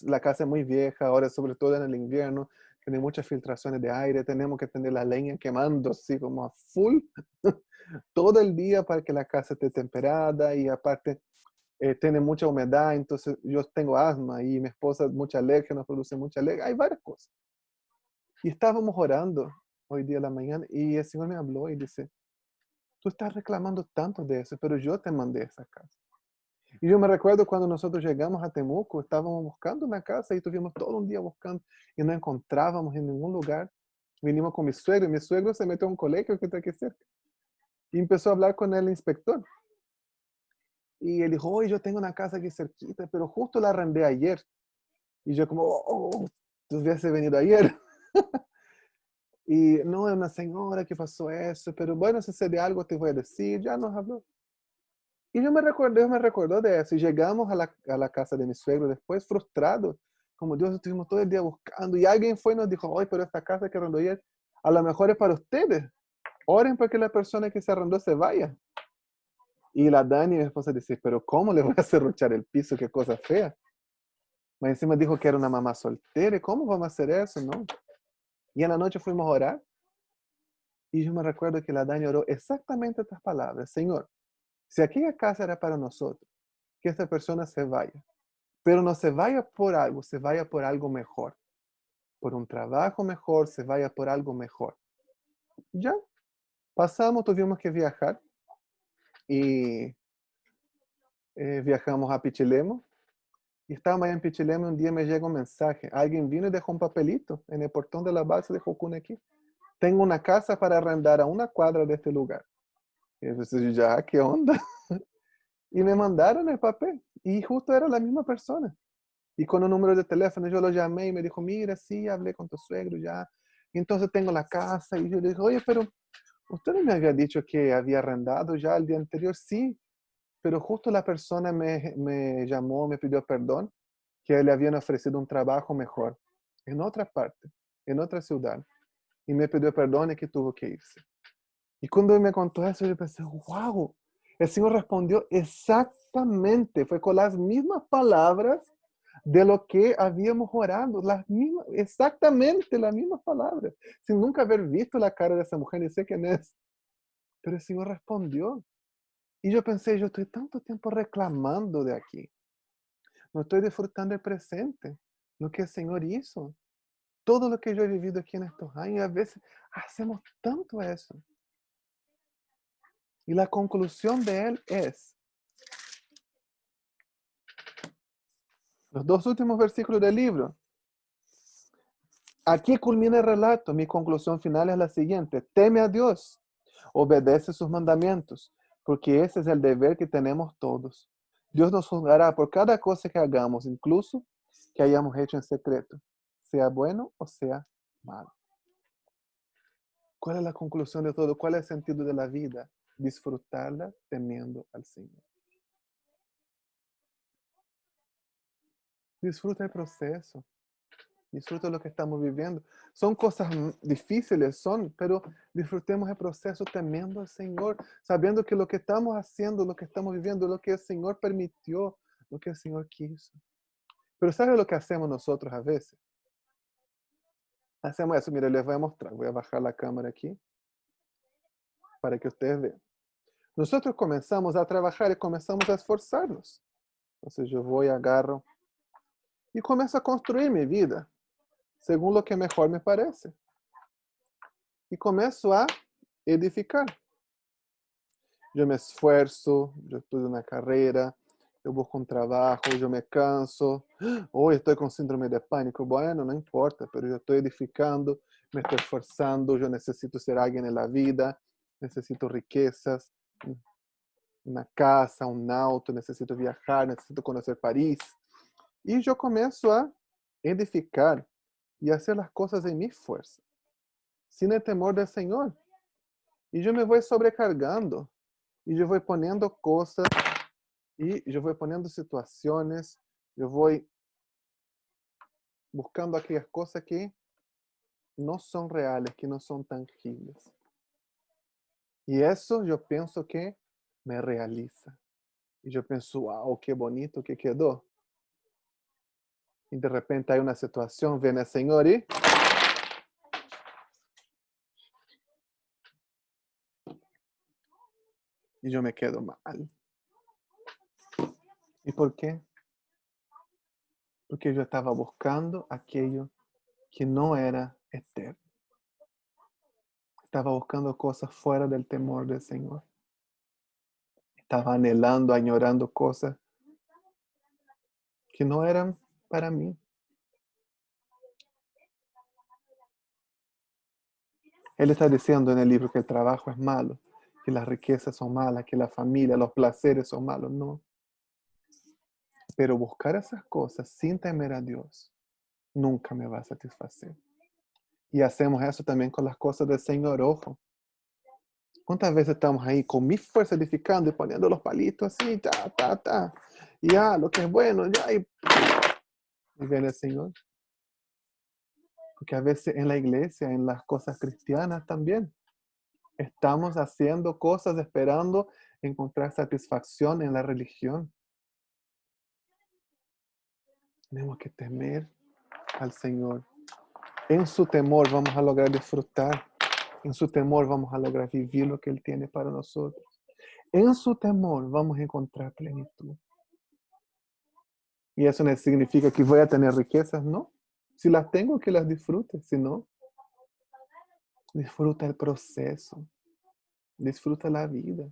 La casa es muy vieja, ahora sobre todo en el invierno, tiene muchas filtraciones de aire, tenemos que tener la leña quemando así como a full todo el día para que la casa esté temperada y aparte tiene mucha humedad, entonces yo tengo asma y mi esposa mucha alergia, nos produce mucha alergia, hay varias cosas. Y estábamos orando hoy día en la mañana y el Señor me habló y dice, tú estás reclamando tanto de eso, pero yo te mandé a esa casa. Y yo me recuerdo cuando nosotros llegamos a Temuco, estábamos buscando una casa y estuvimos todo un día buscando y no encontrábamos en ningún lugar. Vinimos con mi suegro se metió a un colegio que está aquí cerca y empezó a hablar con el inspector. Y él dijo, oye, yo tengo una casa aquí cerquita, pero justo la arrendé ayer. Y yo como, tú hubiese venido ayer. Y no, es una señora que pasó eso, pero bueno, si se de algo te voy a decir, ya nos habló. Y yo me recuerdo de eso. Y llegamos a la casa de mi suegro después, frustrados. Como Dios, estuvimos todo el día buscando. Y alguien fue y nos dijo, oye, pero esta casa que arrendó ayer, a lo mejor es para ustedes. Oren para que la persona que se arrendó se vaya. Y la Dani, mi esposa, dice, pero ¿cómo le voy a cerruchar el piso? Qué cosa fea. Mas encima dijo que era una mamá soltera. ¿Cómo vamos a hacer eso? No. Y en la noche fuimos a orar. Y yo me recuerdo que la Dani oró exactamente estas palabras. Señor, si aquella casa era para nosotros, que esta persona se vaya. Pero no se vaya por algo, se vaya por algo mejor. Por un trabajo mejor, se vaya por algo mejor. Ya, pasamos, tuvimos que viajar. Y viajamos a Pichilemu. Y estábamos allá en Pichilemu y un día me llega un mensaje. Alguien vino y dejó un papelito en el portón de la base de Jocuna aquí. Tengo una casa para arrendar a una cuadra de este lugar. Y entonces yo ya, ¿qué onda? Y me mandaron el papel. Y justo era la misma persona. Y con un número de teléfono yo lo llamé y me dijo, mira, sí, hablé con tu suegro ya. Y entonces tengo la casa. Y yo le dije, oye, pero usted no me había dicho que había arrendado ya el día anterior. Sí, pero justo la persona me llamó, me pidió perdón, que le habían ofrecido un trabajo mejor en otra parte, en otra ciudad. Y me pidió perdón y que tuvo que irse. Y cuando él me contó eso, yo pensé, wow, el Señor respondió exactamente, fue con las mismas palabras de lo que habíamos orado, las mismas, exactamente las mismas palabras, sin nunca haber visto la cara de esa mujer, ni sé quién es. Pero el Señor respondió. Y yo pensé, yo estoy tanto tiempo reclamando de aquí. No estoy disfrutando el presente, lo que el Señor hizo. Todo lo que yo he vivido aquí en estos años, a veces hacemos tanto eso. Y la conclusión de él es, los dos últimos versículos del libro. Aquí culmina el relato. Mi conclusión final es la siguiente. Teme a Dios, obedece sus mandamientos, porque ese es el deber que tenemos todos. Dios nos juzgará por cada cosa que hagamos, incluso que hayamos hecho en secreto, sea bueno o sea malo. ¿Cuál es la conclusión de todo? ¿Cuál es el sentido de la vida? Disfrutarla temiendo al Señor. Disfruta el proceso. Disfruta lo que estamos viviendo. Son cosas difíciles, pero disfrutemos el proceso temiendo al Señor, sabiendo que lo que estamos haciendo, lo que estamos viviendo, lo que el Señor permitió, lo que el Señor quiso. Pero ¿sabe lo que hacemos nosotros a veces? Hacemos eso, mire, les voy a mostrar. Voy a bajar la cámara aquí para que ustedes vean. Nosotros comenzamos a trabajar y comenzamos a esforzarnos. Entonces yo voy, agarro y comienzo a construir mi vida según lo que mejor me parece. Y comienzo a edificar. Yo me esfuerzo, yo estudio una carrera, yo busco un trabajo, yo me canso. Hoy estoy con síndrome de pánico. Bueno, no importa, pero yo estoy edificando, me estoy esforzando, yo necesito ser alguien en la vida, necesito riquezas, una casa, un auto, necesito viajar, necesito conocer París. Y yo comienzo a edificar y hacer las cosas en mi fuerza, sin el temor del Señor. Y yo me voy sobrecargando. Y yo voy poniendo cosas, y yo voy poniendo situaciones, yo voy buscando aquellas cosas que no son reales, que no son tangibles. Y eso yo pienso que me realiza. Y yo pienso, wow, qué bonito que quedó. Y de repente hay una situación, viene el Señor y yo me quedo mal. ¿Y por qué? Porque yo estaba buscando aquello que no era eterno. Estaba buscando cosas fuera del temor del Señor. Estaba anhelando, añorando cosas que no eran para mí. Él está diciendo en el libro que el trabajo es malo, que las riquezas son malas, que la familia, los placeres son malos. No. Pero buscar esas cosas sin temer a Dios nunca me va a satisfacer. Y hacemos eso también con las cosas del Señor. Ojo. ¿Cuántas veces estamos ahí con mi fuerza edificando y poniendo los palitos así, y lo que es bueno, y viene el Señor? Porque a veces en la iglesia, en las cosas cristianas también, estamos haciendo cosas esperando encontrar satisfacción en la religión. Tenemos que temer al Señor. En su temor vamos a lograr disfrutar. En su temor vamos a lograr vivir lo que Él tiene para nosotros. En su temor vamos a encontrar plenitud. Y eso no significa que voy a tener riquezas, ¿no? Si las tengo, que las disfrute. Si no, disfruta el proceso. Disfruta la vida.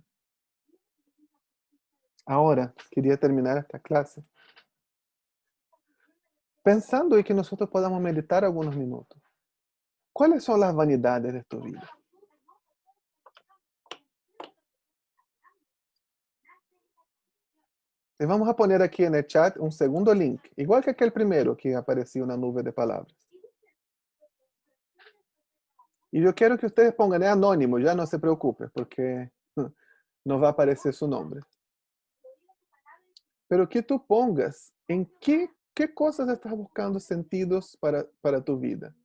Ahora, quería terminar esta clase pensando en que nosotros podamos meditar algunos minutos. ¿Cuáles son las vanidades de tu vida? Les vamos a poner aquí en el chat un segundo link, igual que aquel primero que aparecía una nube de palabras. Y yo quiero que ustedes pongan, es anónimo, ya no se preocupen, porque no va a aparecer su nombre. Pero que tú pongas en qué cosas estás buscando sentidos para tu vida.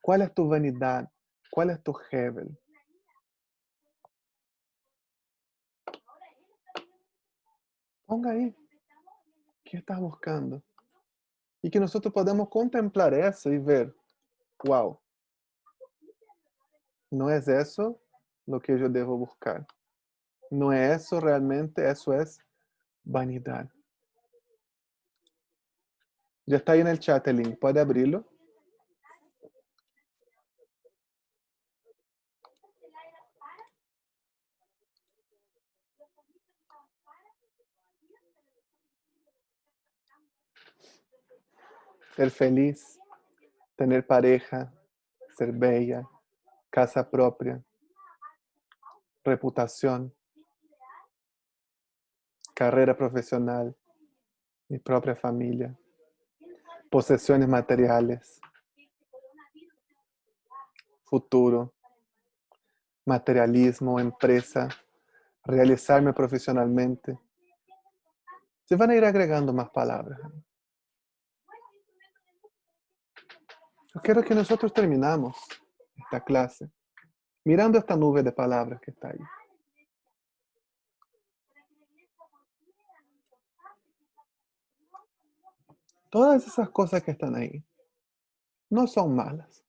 ¿Cuál es tu vanidad? ¿Cuál es tu Hebel? Ponga ahí. ¿Qué estás buscando? Y que nosotros podamos contemplar eso y ver, wow, no es eso lo que yo debo buscar. No es eso realmente, eso es vanidad. Ya está ahí en el chat el link, ¿puede abrirlo? Ser feliz, tener pareja, ser bella, casa propia, reputación, carrera profesional, mi propia familia, posesiones materiales, futuro, materialismo, empresa, realizarme profesionalmente. Se van a ir agregando más palabras. Yo quiero que nosotros terminamos esta clase mirando esta nube de palabras que está ahí. Todas esas cosas que están ahí no son malas,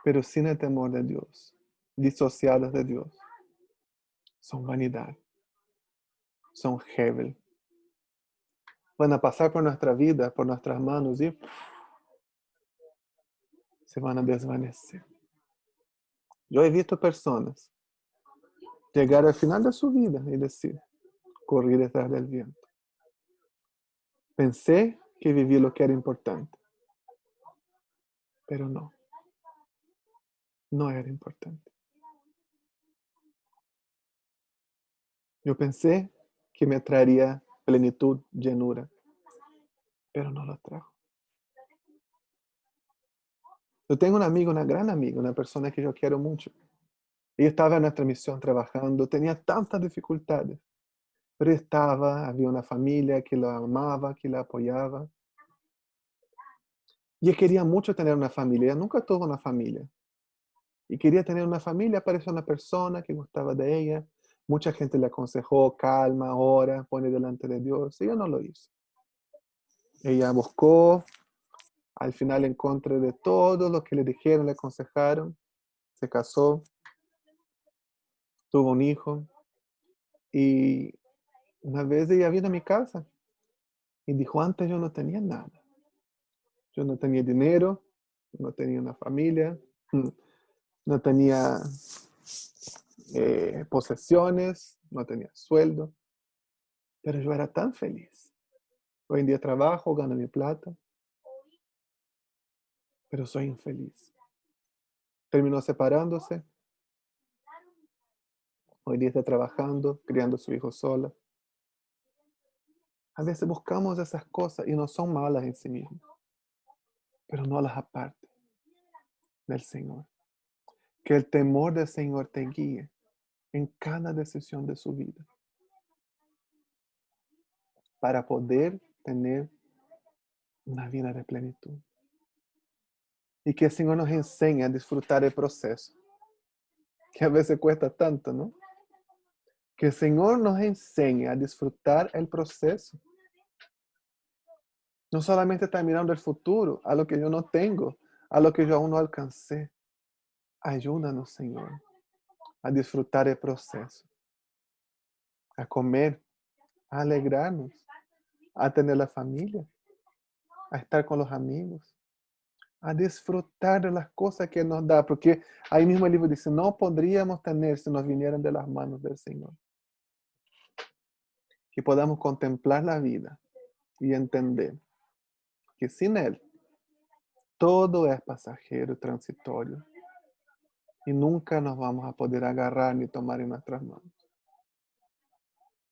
pero sin el temor de Dios, disociadas de Dios, son vanidad, son Hebel. Van a pasar por nuestra vida, por nuestras manos y se van a desvanecer. Yo he visto personas llegar al final de su vida y decir, corrí detrás del viento. Pensé que viví lo que era importante, pero no era importante. Yo pensé que me traería plenitud, llenura, pero no lo trajo. Yo tengo un amigo, una gran amiga, una persona que yo quiero mucho. Ella estaba en nuestra misión trabajando, tenía tantas dificultades, pero había una familia que la amaba, que la apoyaba. Y ella quería mucho tener una familia, ella nunca tuvo una familia. Y quería tener una familia, apareció una persona que gustaba de ella. Mucha gente le aconsejó, calma, ora, pone delante de Dios. Ella no lo hizo. Ella buscó, al final en contra de todo lo que le dijeron, le aconsejaron, se casó, tuvo un hijo. Y una vez ella vino a mi casa y dijo, antes yo no tenía nada. Yo no tenía dinero, no tenía una familia, no tenía posesiones, no tenía sueldo, pero yo era tan feliz. Hoy en día trabajo, gano mi plata, pero soy infeliz. Terminó separándose. Hoy día está trabajando, criando a su hijo sola. A veces buscamos esas cosas y no son malas en sí mismas, pero no las aparte del Señor. Que el temor del Señor te guíe en cada decisión de su vida para poder tener una vida de plenitud. Y que el Señor nos enseñe a disfrutar el proceso, que a veces cuesta tanto, ¿no? Que el Señor nos enseñe a disfrutar el proceso. No solamente estar mirando el futuro, a lo que yo no tengo, a lo que yo aún no alcancé. Ayúdanos, Señor, a disfrutar el proceso, a comer, a alegrarnos, a tener la familia, a estar con los amigos, a disfrutar de las cosas que nos da, porque ahí mismo el libro dice, no podríamos tener si nos vinieran de las manos del Señor. Que podamos contemplar la vida y entender que sin Él todo es pasajero y transitorio y nunca nos vamos a poder agarrar ni tomar en nuestras manos.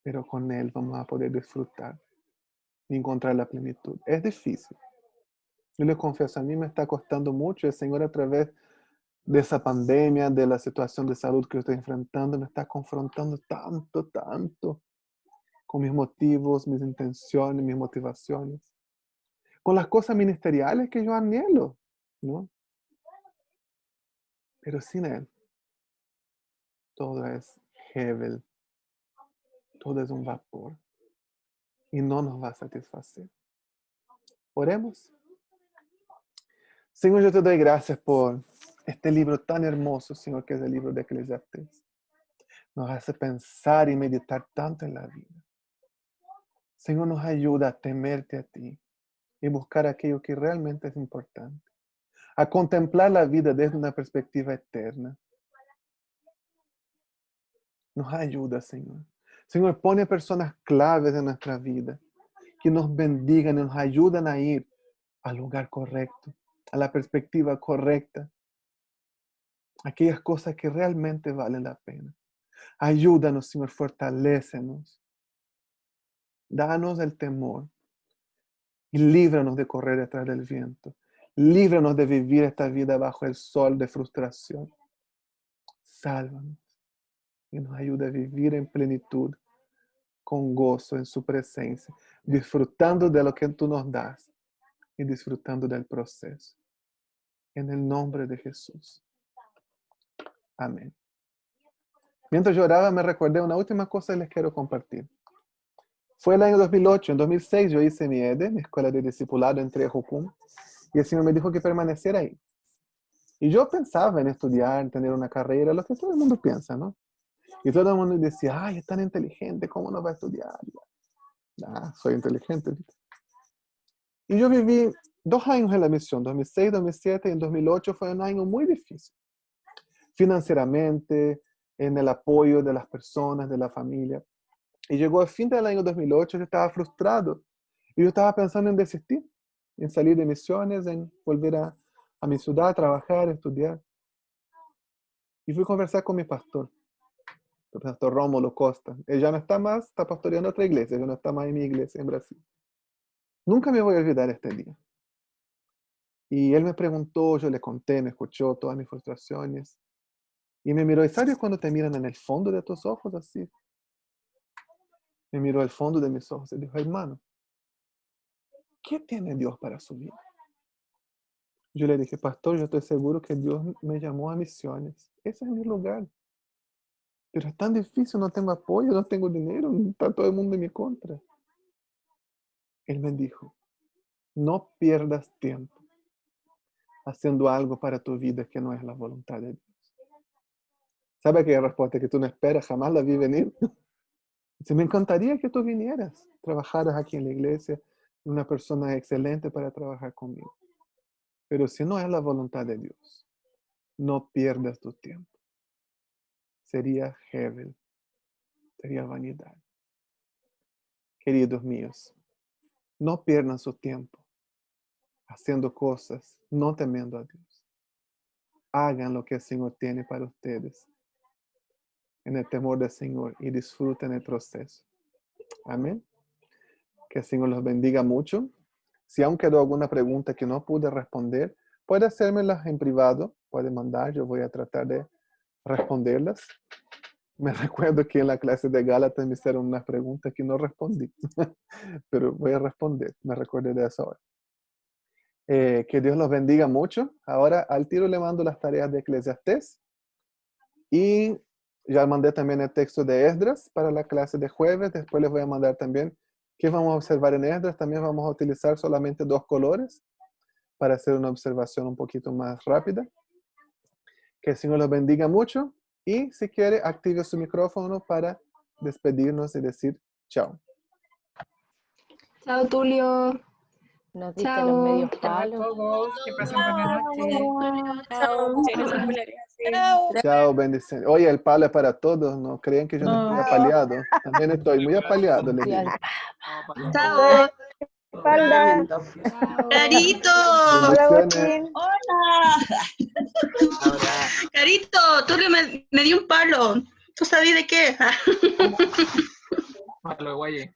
Pero con Él vamos a poder disfrutar y encontrar la plenitud. Es difícil. Yo les confieso, a mí me está costando mucho. El Señor, a través de esa pandemia, de la situación de salud que yo estoy enfrentando, me está confrontando tanto, tanto con mis motivos, mis intenciones, mis motivaciones, con las cosas ministeriales que yo anhelo, ¿no? Pero sin Él, todo es Hebel, todo es un vapor y no nos va a satisfacer. Oremos. Señor, yo te doy gracias por este libro tan hermoso, Señor, que es el libro de Eclesiastés. Nos hace pensar y meditar tanto en la vida. Señor, nos ayuda a temerte a ti y buscar aquello que realmente es importante. A contemplar la vida desde una perspectiva eterna. Nos ayuda, Señor. Señor, pone personas claves en nuestra vida que nos bendigan y nos ayudan a ir al lugar correcto, a la perspectiva correcta. Aquellas cosas que realmente valen la pena. Ayúdanos, Señor, fortalécenos. Danos el temor y líbranos de correr detrás del viento. Líbranos de vivir esta vida bajo el sol de frustración. Sálvanos y nos ayuda a vivir en plenitud, con gozo en su presencia, disfrutando de lo que tú nos das y disfrutando del proceso. En el nombre de Jesús. Amén. Mientras lloraba me recordé una última cosa que les quiero compartir. Fue el año 2008, en 2006 yo hice mi EDE, mi escuela de discipulado en Trejucum, y el Señor me dijo que permaneciera ahí. Y yo pensaba en estudiar, en tener una carrera, lo que todo el mundo piensa, ¿no? Y todo el mundo decía, ay, es tan inteligente, ¿cómo no va a estudiar? Ah, soy inteligente. Y yo viví 2 años en la misión, 2006, 2007 y en 2008 fue un año muy difícil. Financieramente, en el apoyo de las personas, de la familia. Y llegó el fin del año 2008, yo estaba frustrado. Y yo estaba pensando en desistir, en salir de misiones, en volver a mi ciudad, a trabajar, a estudiar. Y fui a conversar con mi pastor, el pastor Rómulo Costa. Él ya no está más, está pastoreando otra iglesia, ya no está más en mi iglesia en Brasil. Nunca me voy a olvidar este día. Y él me preguntó, yo le conté, me escuchó todas mis frustraciones. Y me miró, ¿y sabes cuando te miran en el fondo de tus ojos así? Me miró al fondo de mis ojos y dijo, hermano, ¿qué tiene Dios para su vida? Yo le dije, pastor, yo estoy seguro que Dios me llamó a misiones. Ese es mi lugar. Pero es tan difícil, no tengo apoyo, no tengo dinero, está todo el mundo en mi contra. Él me dijo, no pierdas tiempo haciendo algo para tu vida que no es la voluntad de Dios. ¿Sabe aquella respuesta que tú no esperas? Jamás la vi venir. Dice, me encantaría que tú vinieras, trabajaras aquí en la iglesia, una persona excelente para trabajar conmigo. Pero si no es la voluntad de Dios, no pierdas tu tiempo. Sería Hebel, sería vanidad. Queridos míos, no pierdan su tiempo haciendo cosas, no temiendo a Dios. Hagan lo que el Señor tiene para ustedes en el temor del Señor y disfruten el proceso. Amén. Que el Señor los bendiga mucho. Si aún quedó alguna pregunta que no pude responder, puede hacérmelas en privado, puede mandar, yo voy a tratar de responderlas. Me recuerdo que en la clase de Gálatas me hicieron unas preguntas que no respondí, pero voy a responder, me recuerdo de eso ahora. Que Dios los bendiga mucho. Ahora al tiro le mando las tareas de Eclesiastés y ya mandé también el texto de Esdras para la clase de jueves. Después les voy a mandar también qué vamos a observar en Esdras. También vamos a utilizar solamente 2 colores para hacer una observación un poquito más rápida. Que el Señor los bendiga mucho y si quiere active su micrófono para despedirnos y decir chao. Chao, Tulio. Nos diste Chao. los medios Hasta palos. luego. Que pasen buena noche. Chao, muchas gracias por la clase. Chao, bendiciones. Oye, el palo es para todos, no crean que yo no estoy apaleado. También estoy muy apaleado, les digo. Chao. Espalda. Carito, Hola, Bendiciones. Joaquín. Carito, Tulio me dio un palo. ¿Tú sabes de qué? Palo, guaye.